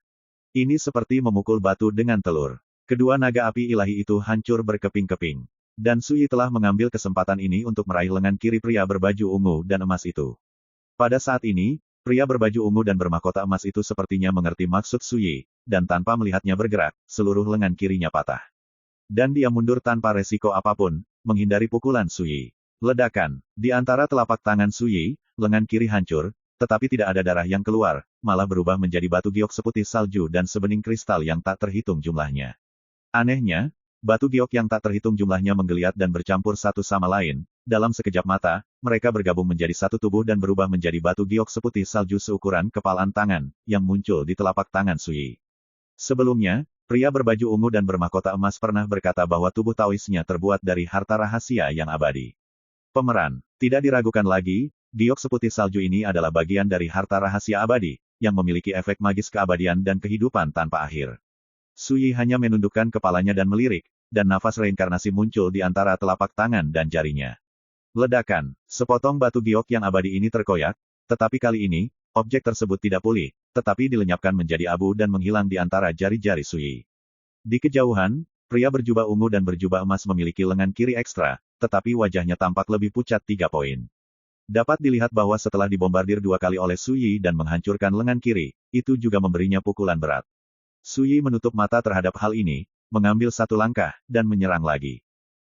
A: Ini seperti memukul batu dengan telur. Kedua naga api ilahi itu hancur berkeping-keping. Dan Sui telah mengambil kesempatan ini untuk meraih lengan kiri pria berbaju ungu dan emas itu. Pada saat ini, pria berbaju ungu dan bermahkota emas itu sepertinya mengerti maksud Sui, dan tanpa melihatnya bergerak, seluruh lengan kirinya patah. Dan dia mundur tanpa resiko apapun, menghindari pukulan Sui. Ledakan. Di antara telapak tangan Sui, lengan kiri hancur, tetapi tidak ada darah yang keluar, malah berubah menjadi batu giok seputih salju dan sebening kristal yang tak terhitung jumlahnya. Anehnya, batu giok yang tak terhitung jumlahnya menggeliat dan bercampur satu sama lain. Dalam sekejap mata, mereka bergabung menjadi satu tubuh dan berubah menjadi batu giok seputih salju seukuran kepalan tangan, yang muncul di telapak tangan Sui. Sebelumnya, pria berbaju ungu dan bermahkota emas pernah berkata bahwa tubuh Taoisnya terbuat dari harta rahasia yang abadi. Pemeran. Tidak diragukan lagi, giok seputih salju ini adalah bagian dari harta rahasia abadi, yang memiliki efek magis keabadian dan kehidupan tanpa akhir. Sui hanya menundukkan kepalanya dan melirik, dan nafas reinkarnasi muncul di antara telapak tangan dan jarinya. Ledakan. Sepotong batu giok yang abadi ini terkoyak, tetapi kali ini, objek tersebut tidak pulih, tetapi dilenyapkan menjadi abu dan menghilang di antara jari-jari Sui. Di kejauhan, pria berjubah ungu dan berjubah emas memiliki lengan kiri ekstra, tetapi wajahnya tampak lebih pucat 3 poin. Dapat dilihat bahwa setelah dibombardir 2 kali oleh Sui dan menghancurkan lengan kiri, itu juga memberinya pukulan berat. Sui menutup mata terhadap hal ini, mengambil satu langkah, dan menyerang lagi.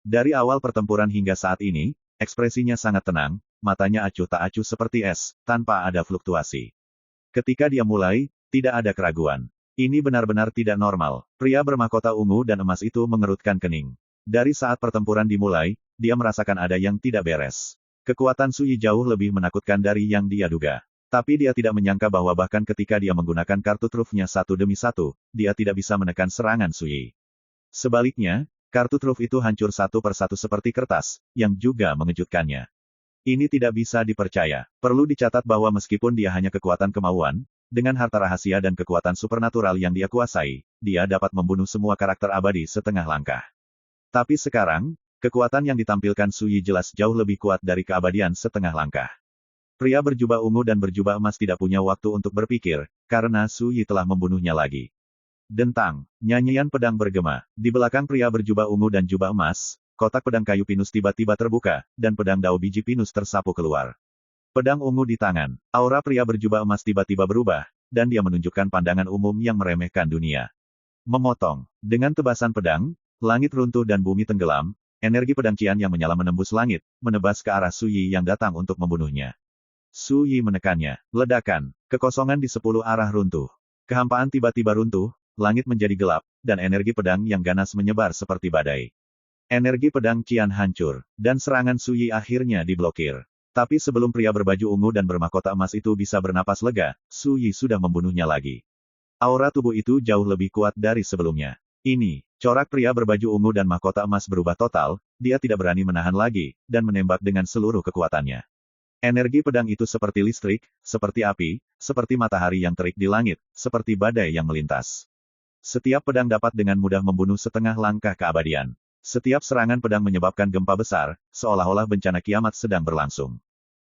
A: Dari awal pertempuran hingga saat ini, ekspresinya sangat tenang, matanya acuh tak acuh seperti es, tanpa ada fluktuasi. Ketika dia mulai, tidak ada keraguan. Ini benar-benar tidak normal. Pria bermahkota ungu dan emas itu mengerutkan kening. Dari saat pertempuran dimulai, dia merasakan ada yang tidak beres. Kekuatan Sui jauh lebih menakutkan dari yang dia duga. Tapi dia tidak menyangka bahwa bahkan ketika dia menggunakan kartu trufnya satu demi satu, dia tidak bisa menekan serangan Sui. Sebaliknya, kartu truf itu hancur satu persatu seperti kertas, yang juga mengejutkannya. Ini tidak bisa dipercaya. Perlu dicatat bahwa meskipun dia hanya kekuatan kemauan, dengan harta rahasia dan kekuatan supernatural yang dia kuasai, dia dapat membunuh semua karakter abadi setengah langkah. Tapi sekarang, kekuatan yang ditampilkan Sui jelas jauh lebih kuat dari keabadian setengah langkah. Pria berjubah ungu dan berjubah emas tidak punya waktu untuk berpikir, karena Sui telah membunuhnya lagi. Dentang, nyanyian pedang bergema. Di belakang pria berjubah ungu dan jubah emas, kotak pedang kayu pinus tiba-tiba terbuka, dan pedang dao biji pinus tersapu keluar. Pedang ungu di tangan, aura pria berjubah emas tiba-tiba berubah, dan dia menunjukkan pandangan umum yang meremehkan dunia. Memotong. Dengan tebasan pedang, langit runtuh dan bumi tenggelam, energi pedang Qian yang menyala menembus langit, menebas ke arah Sui yang datang untuk membunuhnya. Sui menekannya. Ledakan. Kekosongan di 10 arah runtuh. Kehampaan tiba-tiba runtuh, langit menjadi gelap, dan energi pedang yang ganas menyebar seperti badai. Energi pedang Qian hancur, dan serangan Sui akhirnya diblokir. Tapi sebelum pria berbaju ungu dan bermahkota emas itu bisa bernapas lega, Sui sudah membunuhnya lagi. Aura tubuh itu jauh lebih kuat dari sebelumnya. Ini, corak pria berbaju ungu dan mahkota emas berubah total, dia tidak berani menahan lagi, dan menembak dengan seluruh kekuatannya. Energi pedang itu seperti listrik, seperti api, seperti matahari yang terik di langit, seperti badai yang melintas. Setiap pedang dapat dengan mudah membunuh setengah langkah keabadian. Setiap serangan pedang menyebabkan gempa besar, seolah-olah bencana kiamat sedang berlangsung.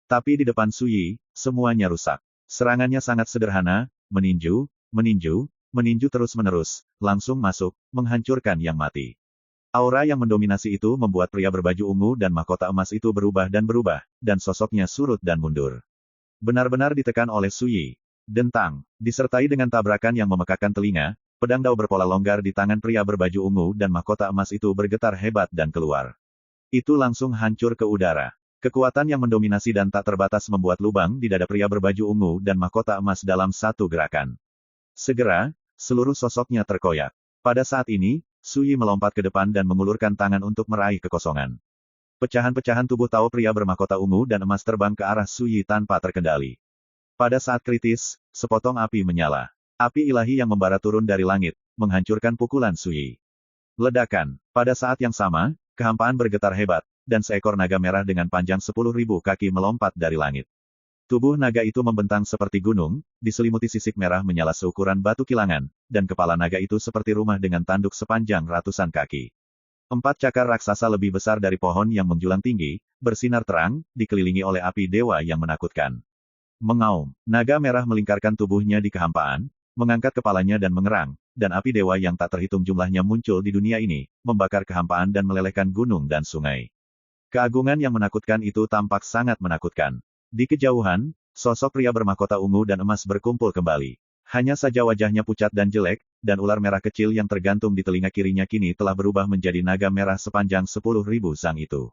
A: Tapi di depan Sui, semuanya rusak. Serangannya sangat sederhana, meninju, meninju, meninju terus-menerus, langsung masuk, menghancurkan yang mati. Aura yang mendominasi itu membuat pria berbaju ungu dan mahkota emas itu berubah, dan sosoknya surut dan mundur. Benar-benar ditekan oleh Sui. Dentang, disertai dengan tabrakan yang memekakan telinga, pedang dao berpola longgar di tangan pria berbaju ungu dan mahkota emas itu bergetar hebat dan keluar. Itu langsung hancur ke udara. Kekuatan yang mendominasi dan tak terbatas membuat lubang di dada pria berbaju ungu dan mahkota emas dalam satu gerakan. Segera, seluruh sosoknya terkoyak. Pada saat ini, Sui melompat ke depan dan mengulurkan tangan untuk meraih kekosongan. Pecahan-pecahan tubuh Tao pria bermahkota ungu dan emas terbang ke arah Sui tanpa terkendali. Pada saat kritis, sepotong api menyala. Api ilahi yang membara turun dari langit, menghancurkan pukulan Sui. Ledakan. Pada saat yang sama, kehampaan bergetar hebat, dan seekor naga merah dengan panjang 10.000 kaki melompat dari langit. Tubuh naga itu membentang seperti gunung, diselimuti sisik merah menyala seukuran batu kilangan, dan kepala naga itu seperti rumah dengan tanduk sepanjang ratusan kaki. 4 cakar raksasa lebih besar dari pohon yang menjulang tinggi, bersinar terang, dikelilingi oleh api dewa yang menakutkan. Mengaum, naga merah melingkarkan tubuhnya di kehampaan, mengangkat kepalanya dan mengerang, dan api dewa yang tak terhitung jumlahnya muncul di dunia ini, membakar kehampaan dan melelehkan gunung dan sungai. Keagungan yang menakutkan itu tampak sangat menakutkan. Di kejauhan, sosok pria bermahkota ungu dan emas berkumpul kembali. Hanya saja wajahnya pucat dan jelek, dan ular merah kecil yang tergantung di telinga kirinya kini telah berubah menjadi naga merah sepanjang 10.000 sang itu.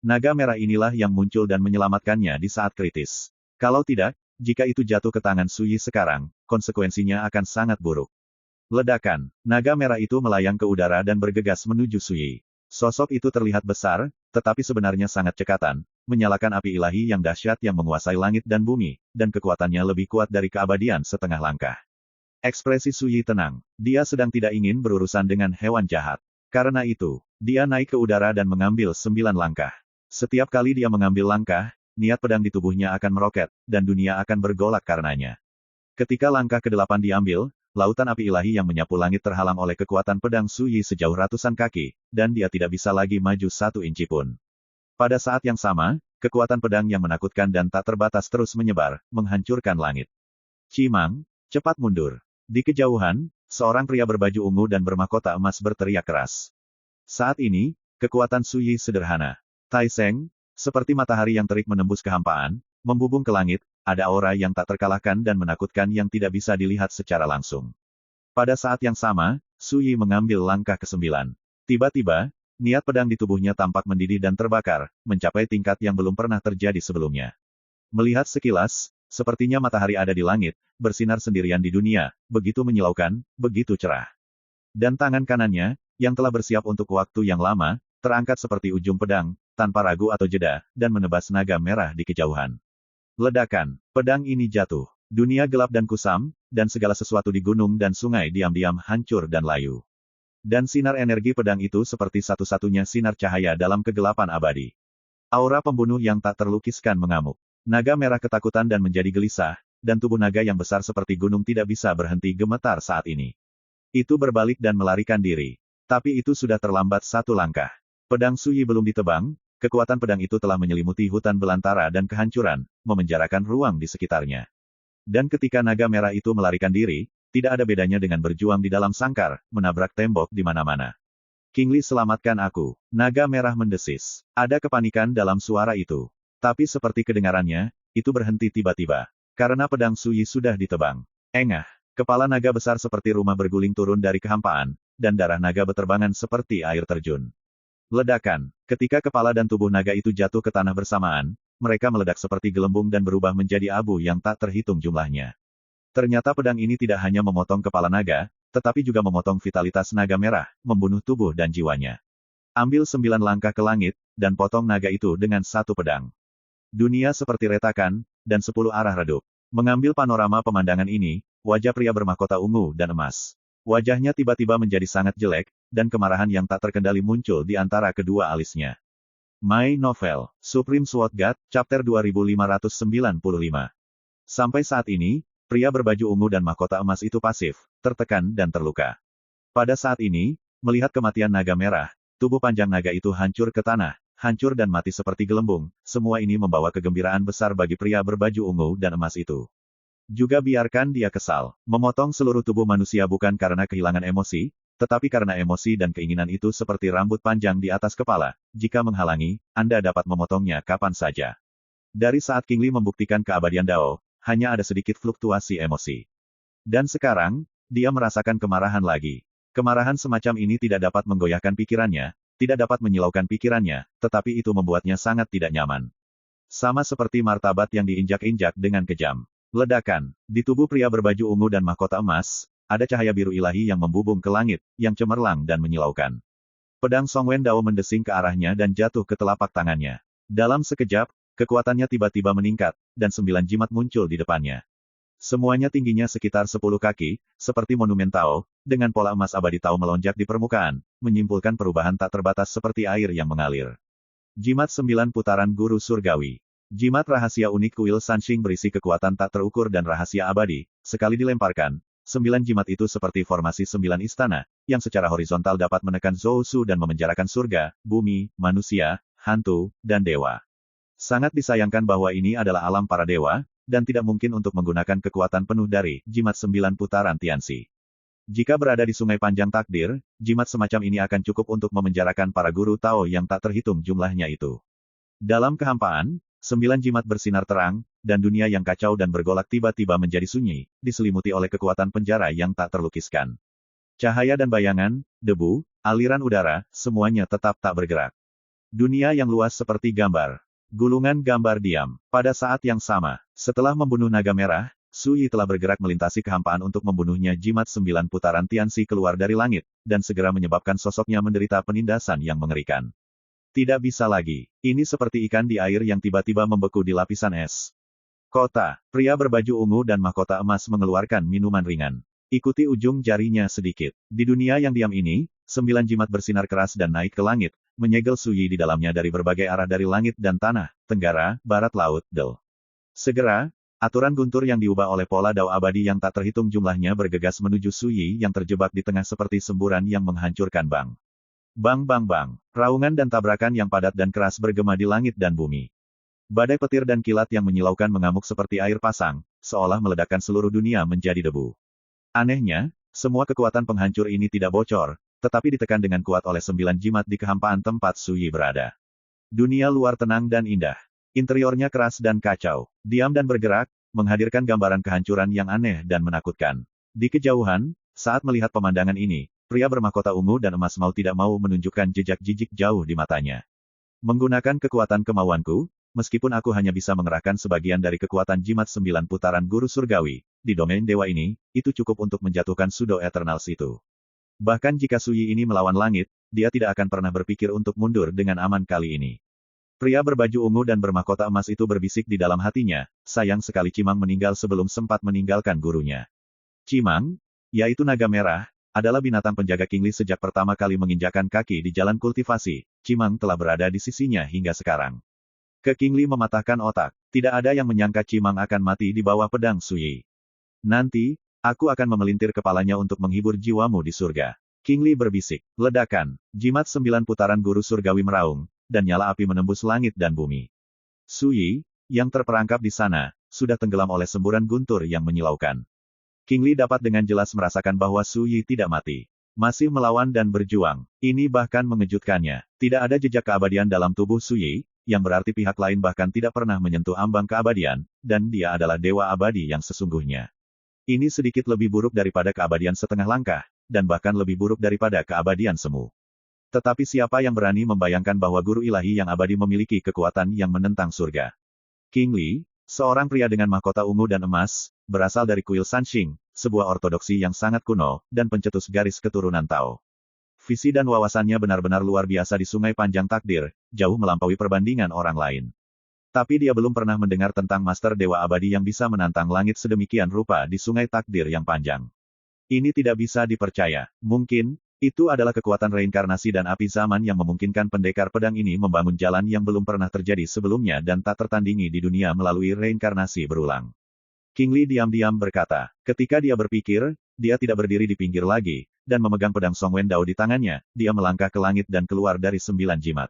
A: Naga merah inilah yang muncul dan menyelamatkannya di saat kritis. Kalau tidak, jika itu jatuh ke tangan Suyi sekarang, konsekuensinya akan sangat buruk. Ledakan. Naga merah itu melayang ke udara dan bergegas menuju Suyi. Sosok itu terlihat besar, tetapi sebenarnya sangat cekatan, menyalakan api ilahi yang dahsyat yang menguasai langit dan bumi, dan kekuatannya lebih kuat dari keabadian setengah langkah. Ekspresi Suyi tenang. Dia sedang tidak ingin berurusan dengan hewan jahat. Karena itu, dia naik ke udara dan mengambil 9 langkah. Setiap kali dia mengambil langkah, niat pedang di tubuhnya akan meroket, dan dunia akan bergolak karenanya. Ketika langkah ke-8 diambil, lautan api ilahi yang menyapu langit terhalang oleh kekuatan pedang Suyi sejauh ratusan kaki, dan dia tidak bisa lagi maju 1 inci pun. Pada saat yang sama, kekuatan pedang yang menakutkan dan tak terbatas terus menyebar, menghancurkan langit. Cimang, cepat mundur. Di kejauhan, seorang pria berbaju ungu dan bermahkota emas berteriak keras. Saat ini, kekuatan Suyi sederhana. Tai Seng, seperti matahari yang terik menembus kehampaan, membubung ke langit, ada aura yang tak terkalahkan dan menakutkan yang tidak bisa dilihat secara langsung. Pada saat yang sama, Suyi mengambil langkah ke-9. Tiba-tiba, niat pedang di tubuhnya tampak mendidih dan terbakar, mencapai tingkat yang belum pernah terjadi sebelumnya. Melihat sekilas, sepertinya matahari ada di langit, bersinar sendirian di dunia, begitu menyilaukan, begitu cerah. Dan tangan kanannya, yang telah bersiap untuk waktu yang lama, terangkat seperti ujung pedang, tanpa ragu atau jeda, dan menebas naga merah di kejauhan. Ledakan. Pedang ini jatuh. Dunia gelap dan kusam, dan segala sesuatu di gunung dan sungai diam-diam hancur dan layu. Dan sinar energi pedang itu seperti satu-satunya sinar cahaya dalam kegelapan abadi. Aura pembunuh yang tak terlukiskan mengamuk. Naga merah ketakutan dan menjadi gelisah, dan tubuh naga yang besar seperti gunung tidak bisa berhenti gemetar saat ini. Itu berbalik dan melarikan diri. Tapi itu sudah terlambat 1 langkah. Pedang Suyi belum ditebang, kekuatan pedang itu telah menyelimuti hutan belantara dan kehancuran, memenjarakan ruang di sekitarnya. Dan ketika naga merah itu melarikan diri, tidak ada bedanya dengan berjuang di dalam sangkar, menabrak tembok di mana-mana. King Li, selamatkan aku. Naga merah mendesis. Ada kepanikan dalam suara itu. Tapi seperti kedengarannya, itu berhenti tiba-tiba. Karena pedang Suyi sudah ditebang. Engah. Kepala naga besar seperti rumah berguling turun dari kehampaan, dan darah naga beterbangan seperti air terjun. Ledakan. Ketika kepala dan tubuh naga itu jatuh ke tanah bersamaan, mereka meledak seperti gelembung dan berubah menjadi abu yang tak terhitung jumlahnya. Ternyata pedang ini tidak hanya memotong kepala naga, tetapi juga memotong vitalitas naga merah, membunuh tubuh dan jiwanya. Ambil 9 langkah ke langit, dan potong naga itu dengan 1 pedang. Dunia seperti retakan, dan 10 arah redup. Mengambil panorama pemandangan ini, wajah pria bermahkota ungu dan emas. Wajahnya tiba-tiba menjadi sangat jelek, dan kemarahan yang tak terkendali muncul di antara kedua alisnya. My Novel, Supreme Sword God, Chapter 2595. Sampai saat ini, pria berbaju ungu dan mahkota emas itu pasif, tertekan dan terluka. Pada saat ini, melihat kematian naga merah, tubuh panjang naga itu hancur ke tanah, hancur dan mati seperti gelembung, semua ini membawa kegembiraan besar bagi pria berbaju ungu dan emas itu. Juga biarkan dia kesal. Memotong seluruh tubuh manusia bukan karena kehilangan emosi, tetapi karena emosi dan keinginan itu seperti rambut panjang di atas kepala. Jika menghalangi, Anda dapat memotongnya kapan saja. Dari saat King Li membuktikan keabadian Dao, hanya ada sedikit fluktuasi emosi. Dan sekarang, dia merasakan kemarahan lagi. Kemarahan semacam ini tidak dapat menggoyahkan pikirannya, tidak dapat menyilaukan pikirannya, tetapi itu membuatnya sangat tidak nyaman. Sama seperti martabat yang diinjak-injak dengan kejam. Ledakan. Di tubuh pria berbaju ungu dan mahkota emas, ada cahaya biru ilahi yang membubung ke langit, yang cemerlang dan menyilaukan. Pedang Songwen Dao mendesing ke arahnya dan jatuh ke telapak tangannya. Dalam sekejap, kekuatannya tiba-tiba meningkat, dan 9 jimat muncul di depannya. Semuanya tingginya sekitar 10 kaki, seperti monumen Tao, dengan pola emas abadi Tao melonjak di permukaan, menyimpulkan perubahan tak terbatas seperti air yang mengalir. Jimat 9 putaran guru surgawi. Jimat rahasia unik kuil Sanxing berisi kekuatan tak terukur dan rahasia abadi, sekali dilemparkan, 9 jimat itu seperti formasi 9 istana, yang secara horizontal dapat menekan Zhou Su dan memenjarakan surga, bumi, manusia, hantu, dan dewa. Sangat disayangkan bahwa ini adalah alam para dewa, dan tidak mungkin untuk menggunakan kekuatan penuh dari jimat 9 putaran Tianxi. Jika berada di Sungai Panjang Takdir, jimat semacam ini akan cukup untuk memenjarakan para guru Tao yang tak terhitung jumlahnya itu. Dalam kehampaan, 9 jimat bersinar terang, dan dunia yang kacau dan bergolak tiba-tiba menjadi sunyi, diselimuti oleh kekuatan penjara yang tak terlukiskan. Cahaya dan bayangan, debu, aliran udara, semuanya tetap tak bergerak. Dunia yang luas seperti gambar. Gulungan gambar diam. Pada saat yang sama, setelah membunuh naga merah, Su Yi telah bergerak melintasi kehampaan untuk membunuhnya. Jimat 9 putaran Tianxi keluar dari langit, dan segera menyebabkan sosoknya menderita penindasan yang mengerikan. Tidak bisa lagi. Ini seperti ikan di air yang tiba-tiba membeku di lapisan es. Kota, pria berbaju ungu dan mahkota emas mengeluarkan minuman ringan. Ikuti ujung jarinya sedikit. Di dunia yang diam ini, 9 jimat bersinar keras dan naik ke langit, menyegel Su Yi di dalamnya dari berbagai arah dari langit dan tanah, tenggara, barat laut, del. Segera, aturan guntur yang diubah oleh pola dao abadi yang tak terhitung jumlahnya bergegas menuju Su Yi yang terjebak di tengah seperti semburan yang menghancurkan bang. Bang bang bang. Raungan dan tabrakan yang padat dan keras bergema di langit dan bumi. Badai petir dan kilat yang menyilaukan mengamuk seperti air pasang, seolah meledakkan seluruh dunia menjadi debu. Anehnya, semua kekuatan penghancur ini tidak bocor, tetapi ditekan dengan kuat oleh 9 jimat di kehampaan tempat Su Yi berada. Dunia luar tenang dan indah. Interiornya keras dan kacau, diam dan bergerak, menghadirkan gambaran kehancuran yang aneh dan menakutkan. Di kejauhan, saat melihat pemandangan ini, pria bermahkota ungu dan emas mau tidak mau menunjukkan jejak jijik jauh di matanya. Menggunakan kekuatan kemauanku, meskipun aku hanya bisa mengerahkan sebagian dari kekuatan jimat 9 putaran guru surgawi, di domain dewa ini, itu cukup untuk menjatuhkan Pseudo Eternals itu. Bahkan jika Su Yi ini melawan langit, dia tidak akan pernah berpikir untuk mundur dengan aman kali ini. Pria berbaju ungu dan bermahkota emas itu berbisik di dalam hatinya, sayang sekali Cimang meninggal sebelum sempat meninggalkan gurunya. Cimang, yaitu naga merah, adalah binatang penjaga Qingli sejak pertama kali menginjakan kaki di jalan kultivasi. Cimang telah berada di sisinya hingga sekarang. Ke Qingli mematahkan otak, tidak ada yang menyangka Cimang akan mati di bawah pedang Su Yi. Nanti, aku akan memelintir kepalanya untuk menghibur jiwamu di surga. Qingli berbisik, ledakan, jimat 9 putaran guru surgawi meraung, dan nyala api menembus langit dan bumi. Su Yi, yang terperangkap di sana, sudah tenggelam oleh semburan guntur yang menyilaukan. Qingli dapat dengan jelas merasakan bahwa Su Yi tidak mati. Masih melawan dan berjuang. Ini bahkan mengejutkannya. Tidak ada jejak keabadian dalam tubuh Su Yi, yang berarti pihak lain bahkan tidak pernah menyentuh ambang keabadian, dan dia adalah dewa abadi yang sesungguhnya. Ini sedikit lebih buruk daripada keabadian setengah langkah, dan bahkan lebih buruk daripada keabadian semu. Tetapi siapa yang berani membayangkan bahwa guru ilahi yang abadi memiliki kekuatan yang menentang surga? Qingli, seorang pria dengan mahkota ungu dan emas, berasal dari kuil Sanxing, sebuah ortodoksi yang sangat kuno, dan pencetus garis keturunan Tao. Visi dan wawasannya benar-benar luar biasa di Sungai Panjang Takdir, jauh melampaui perbandingan orang lain. Tapi dia belum pernah mendengar tentang Master Dewa Abadi yang bisa menantang langit sedemikian rupa di Sungai Takdir yang panjang. Ini tidak bisa dipercaya. Mungkin, itu adalah kekuatan reinkarnasi dan api zaman yang memungkinkan pendekar pedang ini membangun jalan yang belum pernah terjadi sebelumnya dan tak tertandingi di dunia melalui reinkarnasi berulang. Qingli diam-diam berkata, ketika dia berpikir, dia tidak berdiri di pinggir lagi, dan memegang pedang Song Wendao di tangannya, dia melangkah ke langit dan keluar dari 9 jimat.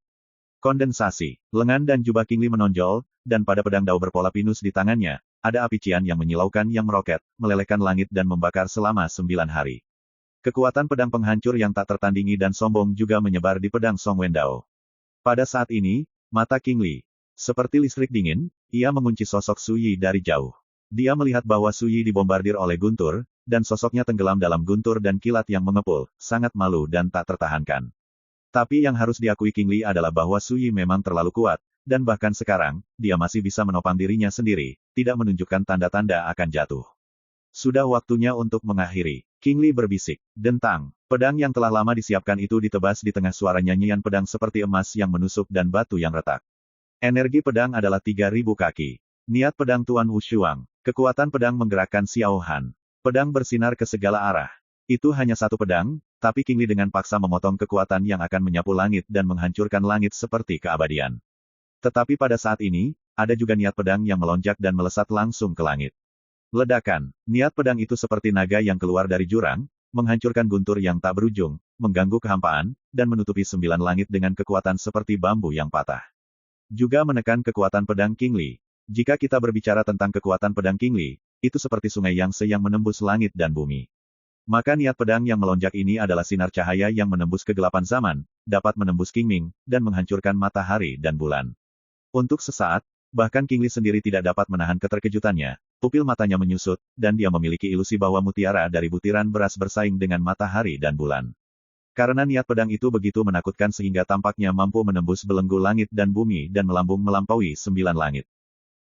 A: Kondensasi, lengan dan jubah Qingli menonjol, dan pada pedang dao berpola pinus di tangannya, ada api cian yang menyilaukan yang meroket, melelehkan langit dan membakar selama 9 hari. Kekuatan pedang penghancur yang tak tertandingi dan sombong juga menyebar di pedang Song Wendao. Pada saat ini, mata Qingli, seperti listrik dingin, ia mengunci sosok Su Yi dari jauh. Dia melihat bahwa Su Yi dibombardir oleh guntur, dan sosoknya tenggelam dalam guntur dan kilat yang mengepul, sangat malu dan tak tertahankan. Tapi yang harus diakui Qingli adalah bahwa Su Yi memang terlalu kuat, dan bahkan sekarang, dia masih bisa menopang dirinya sendiri, tidak menunjukkan tanda-tanda akan jatuh. Sudah waktunya untuk mengakhiri. Qingli berbisik. Dentang. Pedang yang telah lama disiapkan itu ditebas di tengah suara nyanyian pedang seperti emas yang menusuk dan batu yang retak. Energi pedang adalah 3.000 kaki. Niat pedang Tuan Wushuang. Kekuatan pedang menggerakkan Xiao Han. Pedang bersinar ke segala arah. Itu hanya satu pedang, tapi Qingli dengan paksa memotong kekuatan yang akan menyapu langit dan menghancurkan langit seperti keabadian. Tetapi pada saat ini, ada juga niat pedang yang melonjak dan melesat langsung ke langit. Ledakan. Niat pedang itu seperti naga yang keluar dari jurang, menghancurkan guntur yang tak berujung, mengganggu kehampaan, dan menutupi 9 langit dengan kekuatan seperti bambu yang patah. Juga menekan kekuatan pedang Qingli. Jika kita berbicara tentang kekuatan pedang King Li, itu seperti sungai Yangtze yang menembus langit dan bumi. Maka niat pedang yang melonjak ini adalah sinar cahaya yang menembus kegelapan zaman, dapat menembus Qingming, dan menghancurkan matahari dan bulan. Untuk sesaat, bahkan King Li sendiri tidak dapat menahan keterkejutannya, pupil matanya menyusut, dan dia memiliki ilusi bahwa mutiara dari butiran beras bersaing dengan matahari dan bulan. Karena niat pedang itu begitu menakutkan sehingga tampaknya mampu menembus belenggu langit dan bumi dan melambung melampaui 9 langit.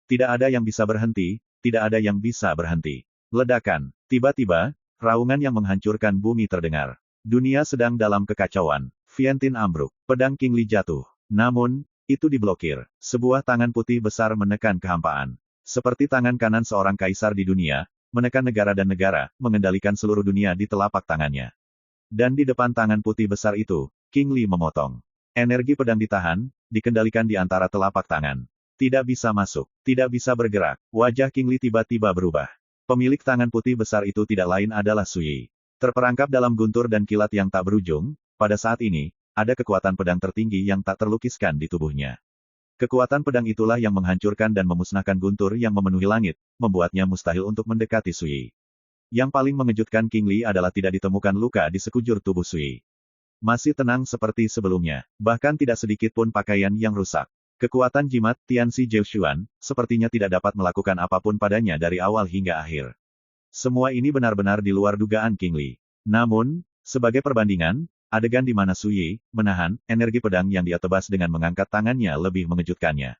A: Tidak ada yang bisa berhenti, tidak ada yang bisa berhenti. Ledakan. Tiba-tiba, raungan yang menghancurkan bumi terdengar. Dunia sedang dalam kekacauan. Vientiane ambruk. Pedang King Li jatuh. Namun, itu diblokir. Sebuah tangan putih besar menekan kehampaan. Seperti tangan kanan seorang kaisar di dunia, menekan negara dan negara, mengendalikan seluruh dunia di telapak tangannya. Dan di depan tangan putih besar itu, King Li memotong. Energi pedang ditahan, dikendalikan di antara telapak tangan. Tidak bisa masuk, tidak bisa bergerak. Wajah King Li tiba-tiba berubah. Pemilik tangan putih besar itu tidak lain adalah Su Yi. Terperangkap dalam guntur dan kilat yang tak berujung, pada saat ini, ada kekuatan pedang tertinggi yang tak terlukiskan di tubuhnya. Kekuatan pedang itulah yang menghancurkan dan memusnahkan guntur yang memenuhi langit, membuatnya mustahil untuk mendekati Su Yi. Yang paling mengejutkan King Li adalah tidak ditemukan luka di sekujur tubuh Su Yi. Masih tenang seperti sebelumnya, bahkan tidak sedikit pun pakaian yang rusak. Kekuatan jimat Tianxi Jiushuan, sepertinya tidak dapat melakukan apapun padanya dari awal hingga akhir. Semua ini benar-benar di luar dugaan King Li. Namun, sebagai perbandingan, adegan di mana Su Yi menahan energi pedang yang dia tebas dengan mengangkat tangannya lebih mengejutkannya.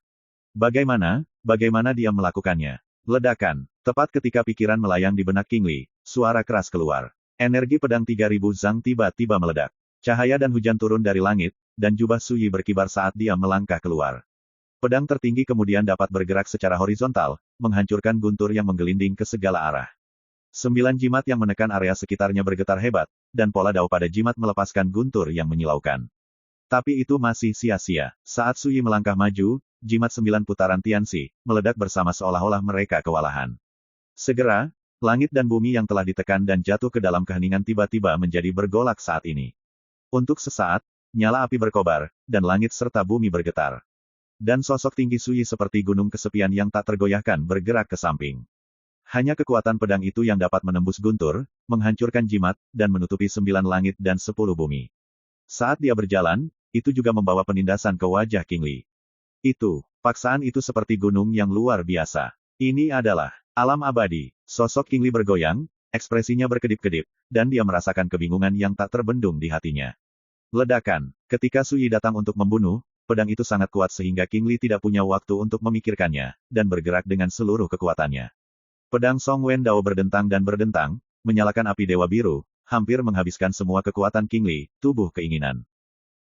A: Bagaimana dia melakukannya? Ledakan. Tepat ketika pikiran melayang di benak King Li, suara keras keluar. Energi pedang 3000 zang tiba-tiba meledak. Cahaya dan hujan turun dari langit, dan jubah Su Yi berkibar saat dia melangkah keluar. Pedang tertinggi kemudian dapat bergerak secara horizontal, menghancurkan guntur yang menggelinding ke segala arah. 9 jimat yang menekan area sekitarnya bergetar hebat, dan pola dao pada jimat melepaskan guntur yang menyilaukan. Tapi itu masih sia-sia. Saat Su Yi melangkah maju, jimat 9 putaran Tianxi meledak bersama seolah-olah mereka kewalahan. Segera, langit dan bumi yang telah ditekan dan jatuh ke dalam keheningan tiba-tiba menjadi bergolak saat ini. Untuk sesaat, nyala api berkobar, dan langit serta bumi bergetar. Dan sosok tinggi Su Yi seperti gunung kesepian yang tak tergoyahkan bergerak ke samping. Hanya kekuatan pedang itu yang dapat menembus guntur, menghancurkan jimat, dan menutupi 9 langit dan 10 bumi. Saat dia berjalan, itu juga membawa penindasan ke wajah King Li. Paksaan itu seperti gunung yang luar biasa. Ini adalah alam abadi. Sosok King Li bergoyang, ekspresinya berkedip-kedip, dan dia merasakan kebingungan yang tak terbendung di hatinya. Ledakan. Ketika Su Yi datang untuk membunuh, pedang itu sangat kuat sehingga King Li tidak punya waktu untuk memikirkannya, dan bergerak dengan seluruh kekuatannya. Pedang Song Wen Dao berdentang dan berdentang, menyalakan api Dewa Biru, hampir menghabiskan semua kekuatan King Li, tubuh keinginan.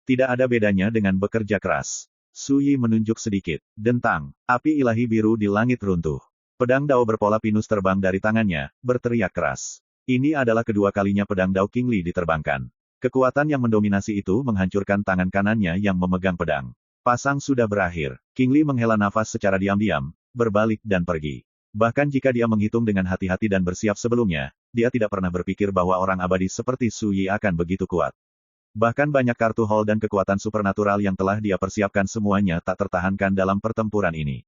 A: Tidak ada bedanya dengan bekerja keras. Su Yi menunjuk sedikit. Dentang. Api ilahi biru di langit runtuh. Pedang Dao berpola pinus terbang dari tangannya, berteriak keras. Ini adalah kedua kalinya pedang Dao King Li diterbangkan. Kekuatan yang mendominasi itu menghancurkan tangan kanannya yang memegang pedang. Pasang sudah berakhir. King Li menghela nafas secara diam-diam, berbalik dan pergi. Bahkan jika dia menghitung dengan hati-hati dan bersiap sebelumnya, dia tidak pernah berpikir bahwa orang abadi seperti Su Yi akan begitu kuat. Bahkan banyak kartu hall dan kekuatan supernatural yang telah dia persiapkan semuanya tak tertahankan dalam pertempuran ini.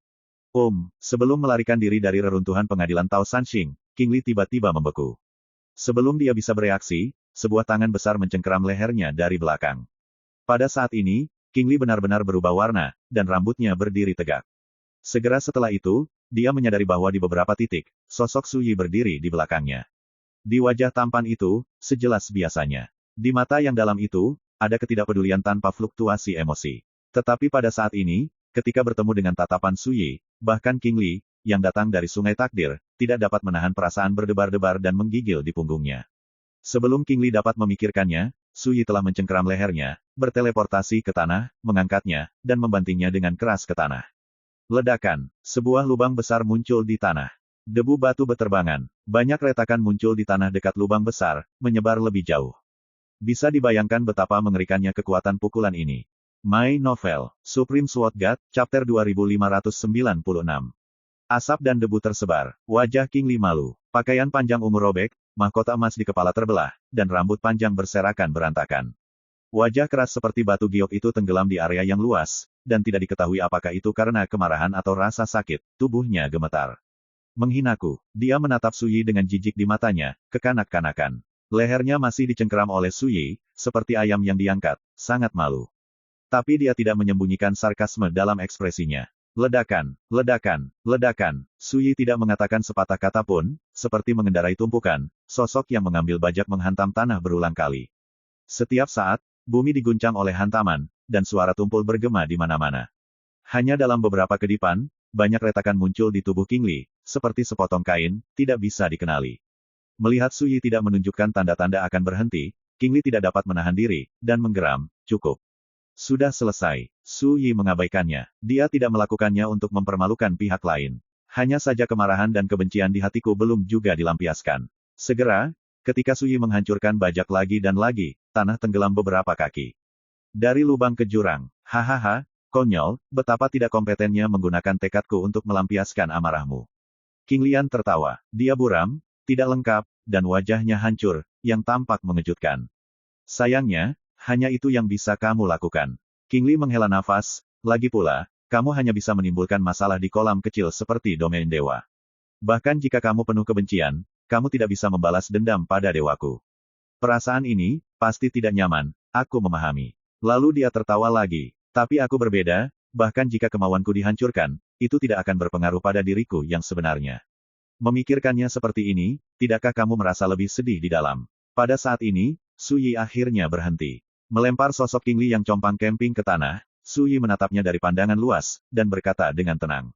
A: Sebelum melarikan diri dari reruntuhan pengadilan Tao Sanxing, King Li tiba-tiba membeku. Sebelum dia bisa bereaksi, sebuah tangan besar mencengkeram lehernya dari belakang. Pada saat ini, King Li benar-benar berubah warna, dan rambutnya berdiri tegak. Segera setelah itu, dia menyadari bahwa di beberapa titik, sosok Su Yi berdiri di belakangnya. Di wajah tampan itu, sejelas biasanya. Di mata yang dalam itu, ada ketidakpedulian tanpa fluktuasi emosi. Tetapi pada saat ini, ketika bertemu dengan tatapan Su Yi, bahkan King Li, yang datang dari Sungai Takdir, tidak dapat menahan perasaan berdebar-debar dan menggigil di punggungnya. Sebelum King Li dapat memikirkannya, Su Yi telah mencengkeram lehernya, berteleportasi ke tanah, mengangkatnya, dan membantingnya dengan keras ke tanah. Ledakan. Sebuah lubang besar muncul di tanah. Debu batu beterbangan. Banyak retakan muncul di tanah dekat lubang besar, menyebar lebih jauh. Bisa dibayangkan betapa mengerikannya kekuatan pukulan ini. My Novel, Supreme Sword God, Chapter 2596. Asap dan debu tersebar. Wajah King Li malu. Pakaian panjang ungu robek, mahkota emas di kepala terbelah, dan rambut panjang berserakan berantakan. Wajah keras seperti batu giok itu tenggelam di area yang luas, dan tidak diketahui apakah itu karena kemarahan atau rasa sakit, tubuhnya gemetar. Menghinaku, dia menatap Suyi dengan jijik di matanya, kekanak-kanakan. Lehernya masih dicengkeram oleh Suyi, seperti ayam yang diangkat, sangat malu. Tapi dia tidak menyembunyikan sarkasme dalam ekspresinya. Ledakan, ledakan, ledakan. Suyi tidak mengatakan sepatah kata pun, seperti mengendarai tumpukan, sosok yang mengambil bajak menghantam tanah berulang kali. Setiap saat, bumi diguncang oleh hantaman, dan suara tumpul bergema di mana-mana. Hanya dalam beberapa kedipan, banyak retakan muncul di tubuh King Li, seperti sepotong kain, tidak bisa dikenali. Melihat Suyi tidak menunjukkan tanda-tanda akan berhenti, King Li tidak dapat menahan diri, dan menggeram, cukup. Sudah selesai. Suyi mengabaikannya. Dia tidak melakukannya untuk mempermalukan pihak lain. Hanya saja kemarahan dan kebencian di hatiku belum juga dilampiaskan. Segera, ketika Suyi menghancurkan bajak lagi dan lagi, tanah tenggelam beberapa kaki. Dari lubang ke jurang. Hahaha, konyol, betapa tidak kompetennya menggunakan tekadku untuk melampiaskan amarahmu. King Lian tertawa. Dia buram, tidak lengkap, dan wajahnya hancur, yang tampak mengejutkan. Sayangnya, hanya itu yang bisa kamu lakukan. King Li menghela nafas, lagi pula, kamu hanya bisa menimbulkan masalah di kolam kecil seperti domain dewa. Bahkan jika kamu penuh kebencian, kamu tidak bisa membalas dendam pada dewaku. Perasaan ini, pasti tidak nyaman, aku memahami. Lalu dia tertawa lagi. Tapi aku berbeda, bahkan jika kemauanku dihancurkan, itu tidak akan berpengaruh pada diriku yang sebenarnya. Memikirkannya seperti ini, tidakkah kamu merasa lebih sedih di dalam? Pada saat ini, Suyi akhirnya berhenti. Melempar sosok King Li yang compang camping ke tanah, Suyi menatapnya dari pandangan luas, dan berkata dengan tenang.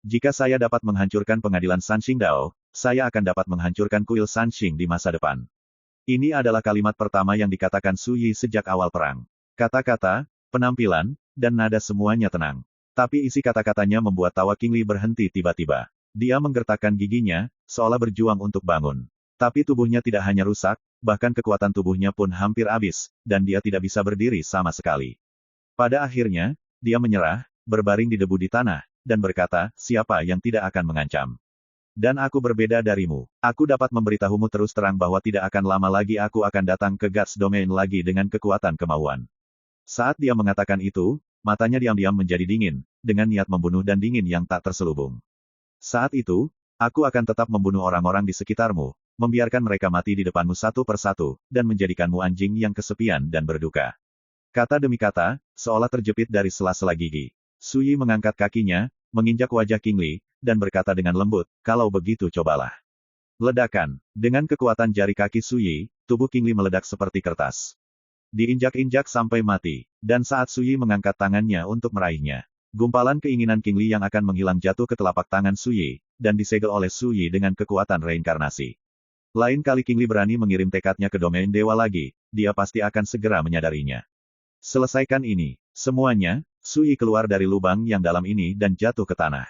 A: Jika saya dapat menghancurkan pengadilan Sanxing Dao, saya akan dapat menghancurkan kuil Sanxing di masa depan. Ini adalah kalimat pertama yang dikatakan Suyi sejak awal perang. Kata-kata, penampilan, dan nada semuanya tenang. Tapi isi kata-katanya membuat tawa King Li berhenti tiba-tiba. Dia menggertakkan giginya, seolah berjuang untuk bangun. Tapi tubuhnya tidak hanya rusak, bahkan kekuatan tubuhnya pun hampir habis, dan dia tidak bisa berdiri sama sekali. Pada akhirnya, dia menyerah, berbaring di debu di tanah, dan berkata, siapa yang tidak akan mengancam? Dan aku berbeda darimu. Aku dapat memberitahumu terus terang bahwa tidak akan lama lagi aku akan datang ke Guards Domain lagi dengan kekuatan kemauan. Saat dia mengatakan itu, matanya diam-diam menjadi dingin, dengan niat membunuh dan dingin yang tak terselubung. Saat itu, aku akan tetap membunuh orang-orang di sekitarmu, membiarkan mereka mati di depanmu satu persatu, dan menjadikanmu anjing yang kesepian dan berduka. Kata demi kata, seolah terjepit dari sela-sela gigi. Suyi mengangkat kakinya, menginjak wajah King Li, dan berkata dengan lembut, kalau begitu cobalah. Ledakan. Dengan kekuatan jari kaki Suyi, tubuh King Li meledak seperti kertas. Diinjak-injak sampai mati, dan saat Suyi mengangkat tangannya untuk meraihnya, gumpalan keinginan King Li yang akan menghilang jatuh ke telapak tangan Suyi, dan disegel oleh Suyi dengan kekuatan reinkarnasi. Lain kali King Li berani mengirim tekadnya ke domain dewa lagi, dia pasti akan segera menyadarinya. Selesaikan ini. Semuanya, Suyi keluar dari lubang yang dalam ini dan jatuh ke tanah.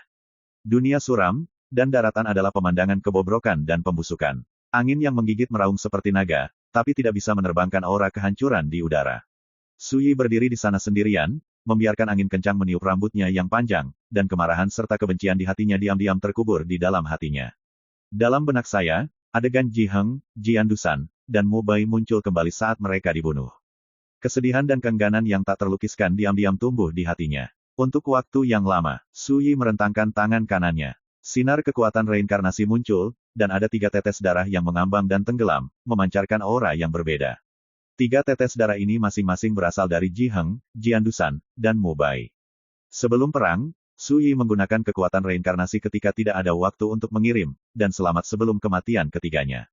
A: Dunia suram, dan daratan adalah pemandangan kebobrokan dan pembusukan. Angin yang menggigit meraung seperti naga, tapi tidak bisa menerbangkan aura kehancuran di udara. Suyi berdiri di sana sendirian, membiarkan angin kencang meniup rambutnya yang panjang, dan kemarahan serta kebencian di hatinya diam-diam terkubur di dalam hatinya. Dalam benak saya, adegan Ji Heng, Jian Dusan, dan Mu Bai muncul kembali saat mereka dibunuh. Kesedihan dan keengganan yang tak terlukiskan diam-diam tumbuh di hatinya. Untuk waktu yang lama, Suyi merentangkan tangan kanannya. Sinar kekuatan reinkarnasi muncul, dan ada 3 tetes darah yang mengambang dan tenggelam, memancarkan aura yang berbeda. 3 tetes darah ini masing-masing berasal dari Ji Heng, Jian Dusan, dan Mu Bai. Sebelum perang, Suyi menggunakan kekuatan reinkarnasi ketika tidak ada waktu untuk mengirim, dan selamat sebelum kematian ketiganya.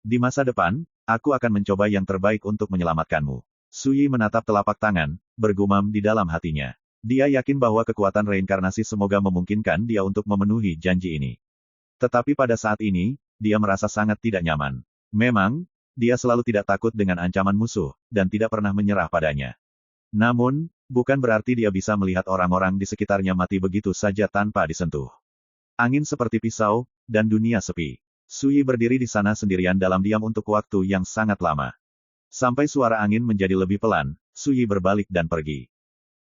A: Di masa depan, aku akan mencoba yang terbaik untuk menyelamatkanmu. Suyi menatap telapak tangan, bergumam di dalam hatinya. Dia yakin bahwa kekuatan reinkarnasi semoga memungkinkan dia untuk memenuhi janji ini. Tetapi pada saat ini, dia merasa sangat tidak nyaman. Memang, dia selalu tidak takut dengan ancaman musuh, dan tidak pernah menyerah padanya. Namun, bukan berarti dia bisa melihat orang-orang di sekitarnya mati begitu saja tanpa disentuh. Angin seperti pisau, dan dunia sepi. Suyi berdiri di sana sendirian dalam diam untuk waktu yang sangat lama. Sampai suara angin menjadi lebih pelan, Suyi berbalik dan pergi.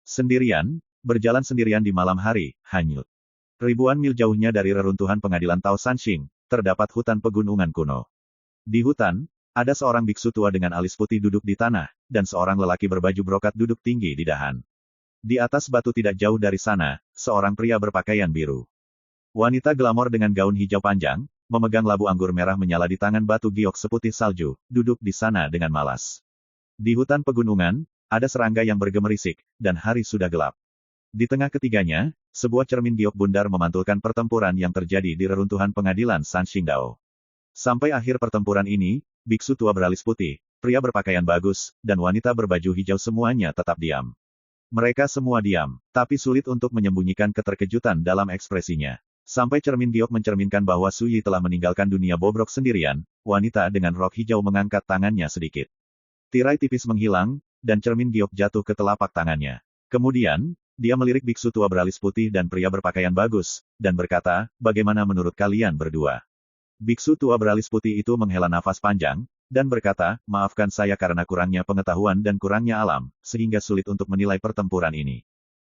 A: Sendirian, berjalan sendirian di malam hari, hanyut. Ribuan mil jauhnya dari reruntuhan pengadilan Tao Sanxing, terdapat hutan pegunungan kuno. Di hutan, ada seorang biksu tua dengan alis putih duduk di tanah, dan seorang lelaki berbaju brokat duduk tinggi di dahan. Di atas batu tidak jauh dari sana, seorang pria berpakaian biru. Wanita glamor dengan gaun hijau panjang, memegang labu anggur merah menyala di tangan batu giok seputih salju, duduk di sana dengan malas. Di hutan pegunungan, ada serangga yang bergemerisik, dan hari sudah gelap. Di tengah ketiganya, sebuah cermin giok bundar memantulkan pertempuran yang terjadi di reruntuhan pengadilan San Qingdao. Sampai akhir pertempuran ini, biksu tua beralis putih, pria berpakaian bagus, dan wanita berbaju hijau semuanya tetap diam. Mereka semua diam, tapi sulit untuk menyembunyikan keterkejutan dalam ekspresinya. Sampai cermin giok mencerminkan bahwa Su Yi telah meninggalkan dunia bobrok sendirian, wanita dengan rok hijau mengangkat tangannya sedikit. Tirai tipis menghilang, dan cermin giok jatuh ke telapak tangannya. Kemudian, dia melirik biksu tua beralis putih dan pria berpakaian bagus, dan berkata, bagaimana menurut kalian berdua? Biksu tua beralis putih itu menghela nafas panjang, dan berkata, maafkan saya karena kurangnya pengetahuan dan kurangnya alam, sehingga sulit untuk menilai pertempuran ini.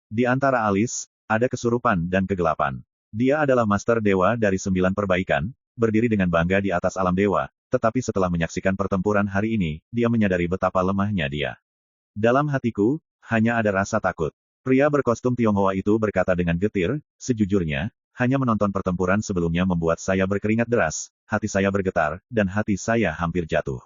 A: Di antara alis, ada kesurupan dan kegelapan. Dia adalah Master Dewa dari 9 perbaikan, berdiri dengan bangga di atas alam dewa, tetapi setelah menyaksikan pertempuran hari ini, dia menyadari betapa lemahnya dia. Dalam hatiku, hanya ada rasa takut. Pria berkostum Tionghoa itu berkata dengan getir, sejujurnya, hanya menonton pertempuran sebelumnya membuat saya berkeringat deras, hati saya bergetar, dan hati saya hampir jatuh.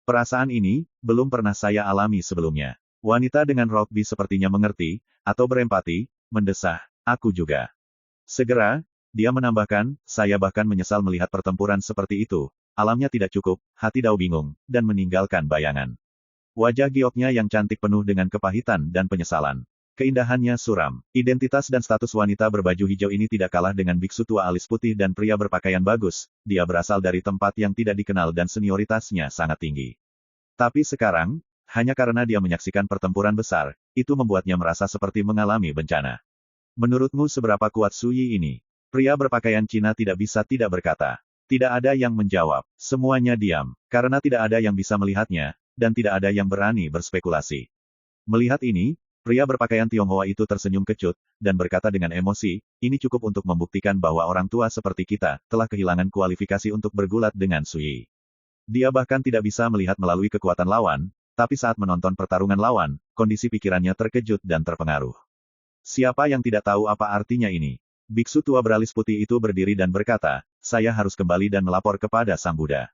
A: Perasaan ini, belum pernah saya alami sebelumnya. Wanita dengan rok bi sepertinya mengerti, atau berempati, mendesah, aku juga. Segera, dia menambahkan, saya bahkan menyesal melihat pertempuran seperti itu, alamnya tidak cukup, hati Dao bingung, dan meninggalkan bayangan. Wajah gioknya yang cantik penuh dengan kepahitan dan penyesalan. Keindahannya suram. Identitas dan status wanita berbaju hijau ini tidak kalah dengan biksu tua alis putih dan pria berpakaian bagus, dia berasal dari tempat yang tidak dikenal dan senioritasnya sangat tinggi. Tapi sekarang, hanya karena dia menyaksikan pertempuran besar, itu membuatnya merasa seperti mengalami bencana. Menurutmu seberapa kuat Su Yi ini? Pria berpakaian Cina tidak bisa tidak berkata. Tidak ada yang menjawab. Semuanya diam, karena tidak ada yang bisa melihatnya, dan tidak ada yang berani berspekulasi. Melihat ini, pria berpakaian Tionghoa itu tersenyum kecut, dan berkata dengan emosi, ini cukup untuk membuktikan bahwa orang tua seperti kita, telah kehilangan kualifikasi untuk bergulat dengan Su Yi. Dia bahkan tidak bisa melihat melalui kekuatan lawan, tapi saat menonton pertarungan lawan, kondisi pikirannya terkejut dan terpengaruh. Siapa yang tidak tahu apa artinya ini? Biksu tua beralis putih itu berdiri dan berkata, saya harus kembali dan melapor kepada Sang Buddha.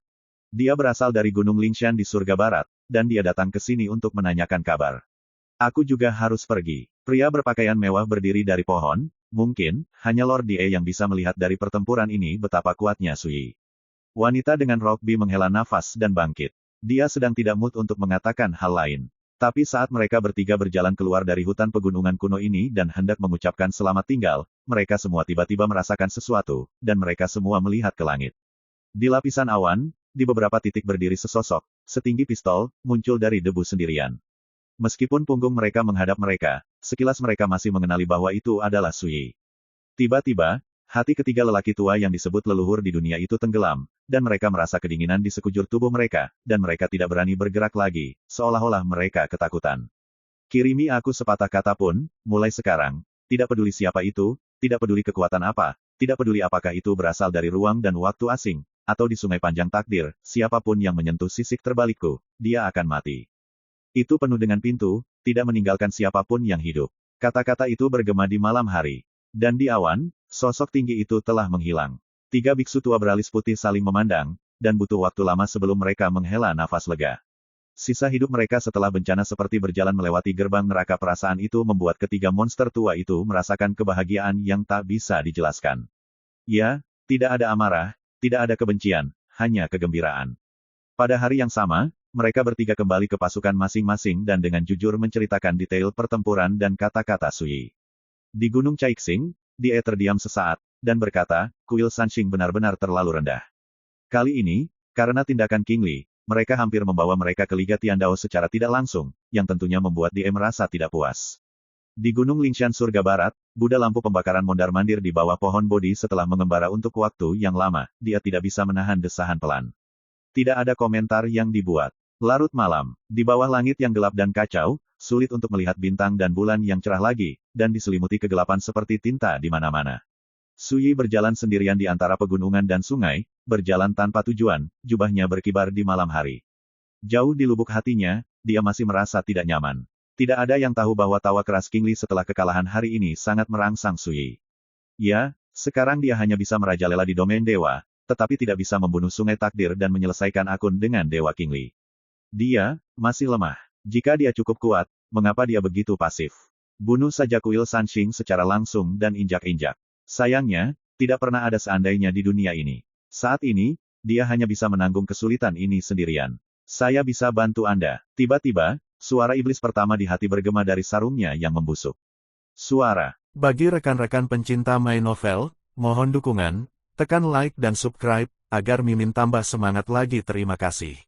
A: Dia berasal dari Gunung Lingshan di surga barat, dan dia datang ke sini untuk menanyakan kabar. Aku juga harus pergi. Pria berpakaian mewah berdiri dari pohon, mungkin, hanya Lord Die yang bisa melihat dari pertempuran ini betapa kuatnya Su Yi. Wanita dengan rok bi menghela nafas dan bangkit. Dia sedang tidak mood untuk mengatakan hal lain. Tapi saat mereka bertiga berjalan keluar dari hutan pegunungan kuno ini dan hendak mengucapkan selamat tinggal, mereka semua tiba-tiba merasakan sesuatu, dan mereka semua melihat ke langit. Di lapisan awan, di beberapa titik berdiri sesosok, setinggi pistol, muncul dari debu sendirian. Meskipun punggung mereka menghadap mereka, sekilas mereka masih mengenali bahwa itu adalah Su Yi. Tiba-tiba, hati ketiga lelaki tua yang disebut leluhur di dunia itu tenggelam, dan mereka merasa kedinginan di sekujur tubuh mereka, dan mereka tidak berani bergerak lagi, seolah-olah mereka ketakutan. Kirimi aku sepatah kata pun, mulai sekarang, tidak peduli siapa itu, tidak peduli kekuatan apa, tidak peduli apakah itu berasal dari ruang dan waktu asing, atau di sungai panjang takdir, siapapun yang menyentuh sisik terbalikku, dia akan mati. Itu penuh dengan pintu, tidak meninggalkan siapapun yang hidup. Kata-kata itu bergema di malam hari. Dan di awan, sosok tinggi itu telah menghilang. Tiga biksu tua beralis putih saling memandang, dan butuh waktu lama sebelum mereka menghela nafas lega. Sisa hidup mereka setelah bencana seperti berjalan melewati gerbang neraka perasaan itu membuat ketiga monster tua itu merasakan kebahagiaan yang tak bisa dijelaskan. Ya, tidak ada amarah, tidak ada kebencian, hanya kegembiraan. Pada hari yang sama, mereka bertiga kembali ke pasukan masing-masing dan dengan jujur menceritakan detail pertempuran dan kata-kata Su Yi. Di Gunung Caixing, dia terdiam sesaat, dan berkata, kuil Sanxing benar-benar terlalu rendah. Kali ini, karena tindakan King Li, mereka hampir membawa mereka ke Liga Tiandao secara tidak langsung, yang tentunya membuat dia merasa tidak puas. Di Gunung Lingshan Surga Barat, Buddha lampu pembakaran mondar-mandir di bawah pohon Bodhi setelah mengembara untuk waktu yang lama, dia tidak bisa menahan desahan pelan. Tidak ada komentar yang dibuat. Larut malam, di bawah langit yang gelap dan kacau, sulit untuk melihat bintang dan bulan yang cerah lagi, dan diselimuti kegelapan seperti tinta di mana-mana. Su Yi berjalan sendirian di antara pegunungan dan sungai, berjalan tanpa tujuan, jubahnya berkibar di malam hari. Jauh di lubuk hatinya, dia masih merasa tidak nyaman. Tidak ada yang tahu bahwa tawa keras King Li setelah kekalahan hari ini sangat merangsang Sui. Ya, sekarang dia hanya bisa merajalela di domain dewa, tetapi tidak bisa membunuh sungai takdir dan menyelesaikan akun dengan Dewa King Li. Dia masih lemah. Jika dia cukup kuat, mengapa dia begitu pasif? Bunuh saja kuil Sanxing secara langsung dan injak-injak. Sayangnya, tidak pernah ada seandainya di dunia ini. Saat ini, dia hanya bisa menanggung kesulitan ini sendirian. Saya bisa bantu Anda. Tiba-tiba, suara iblis pertama di hati bergema dari sarungnya yang membusuk. Suara.
B: Bagi rekan-rekan pencinta main novel, mohon dukungan, tekan like dan subscribe, agar Mimin tambah semangat lagi. Terima kasih.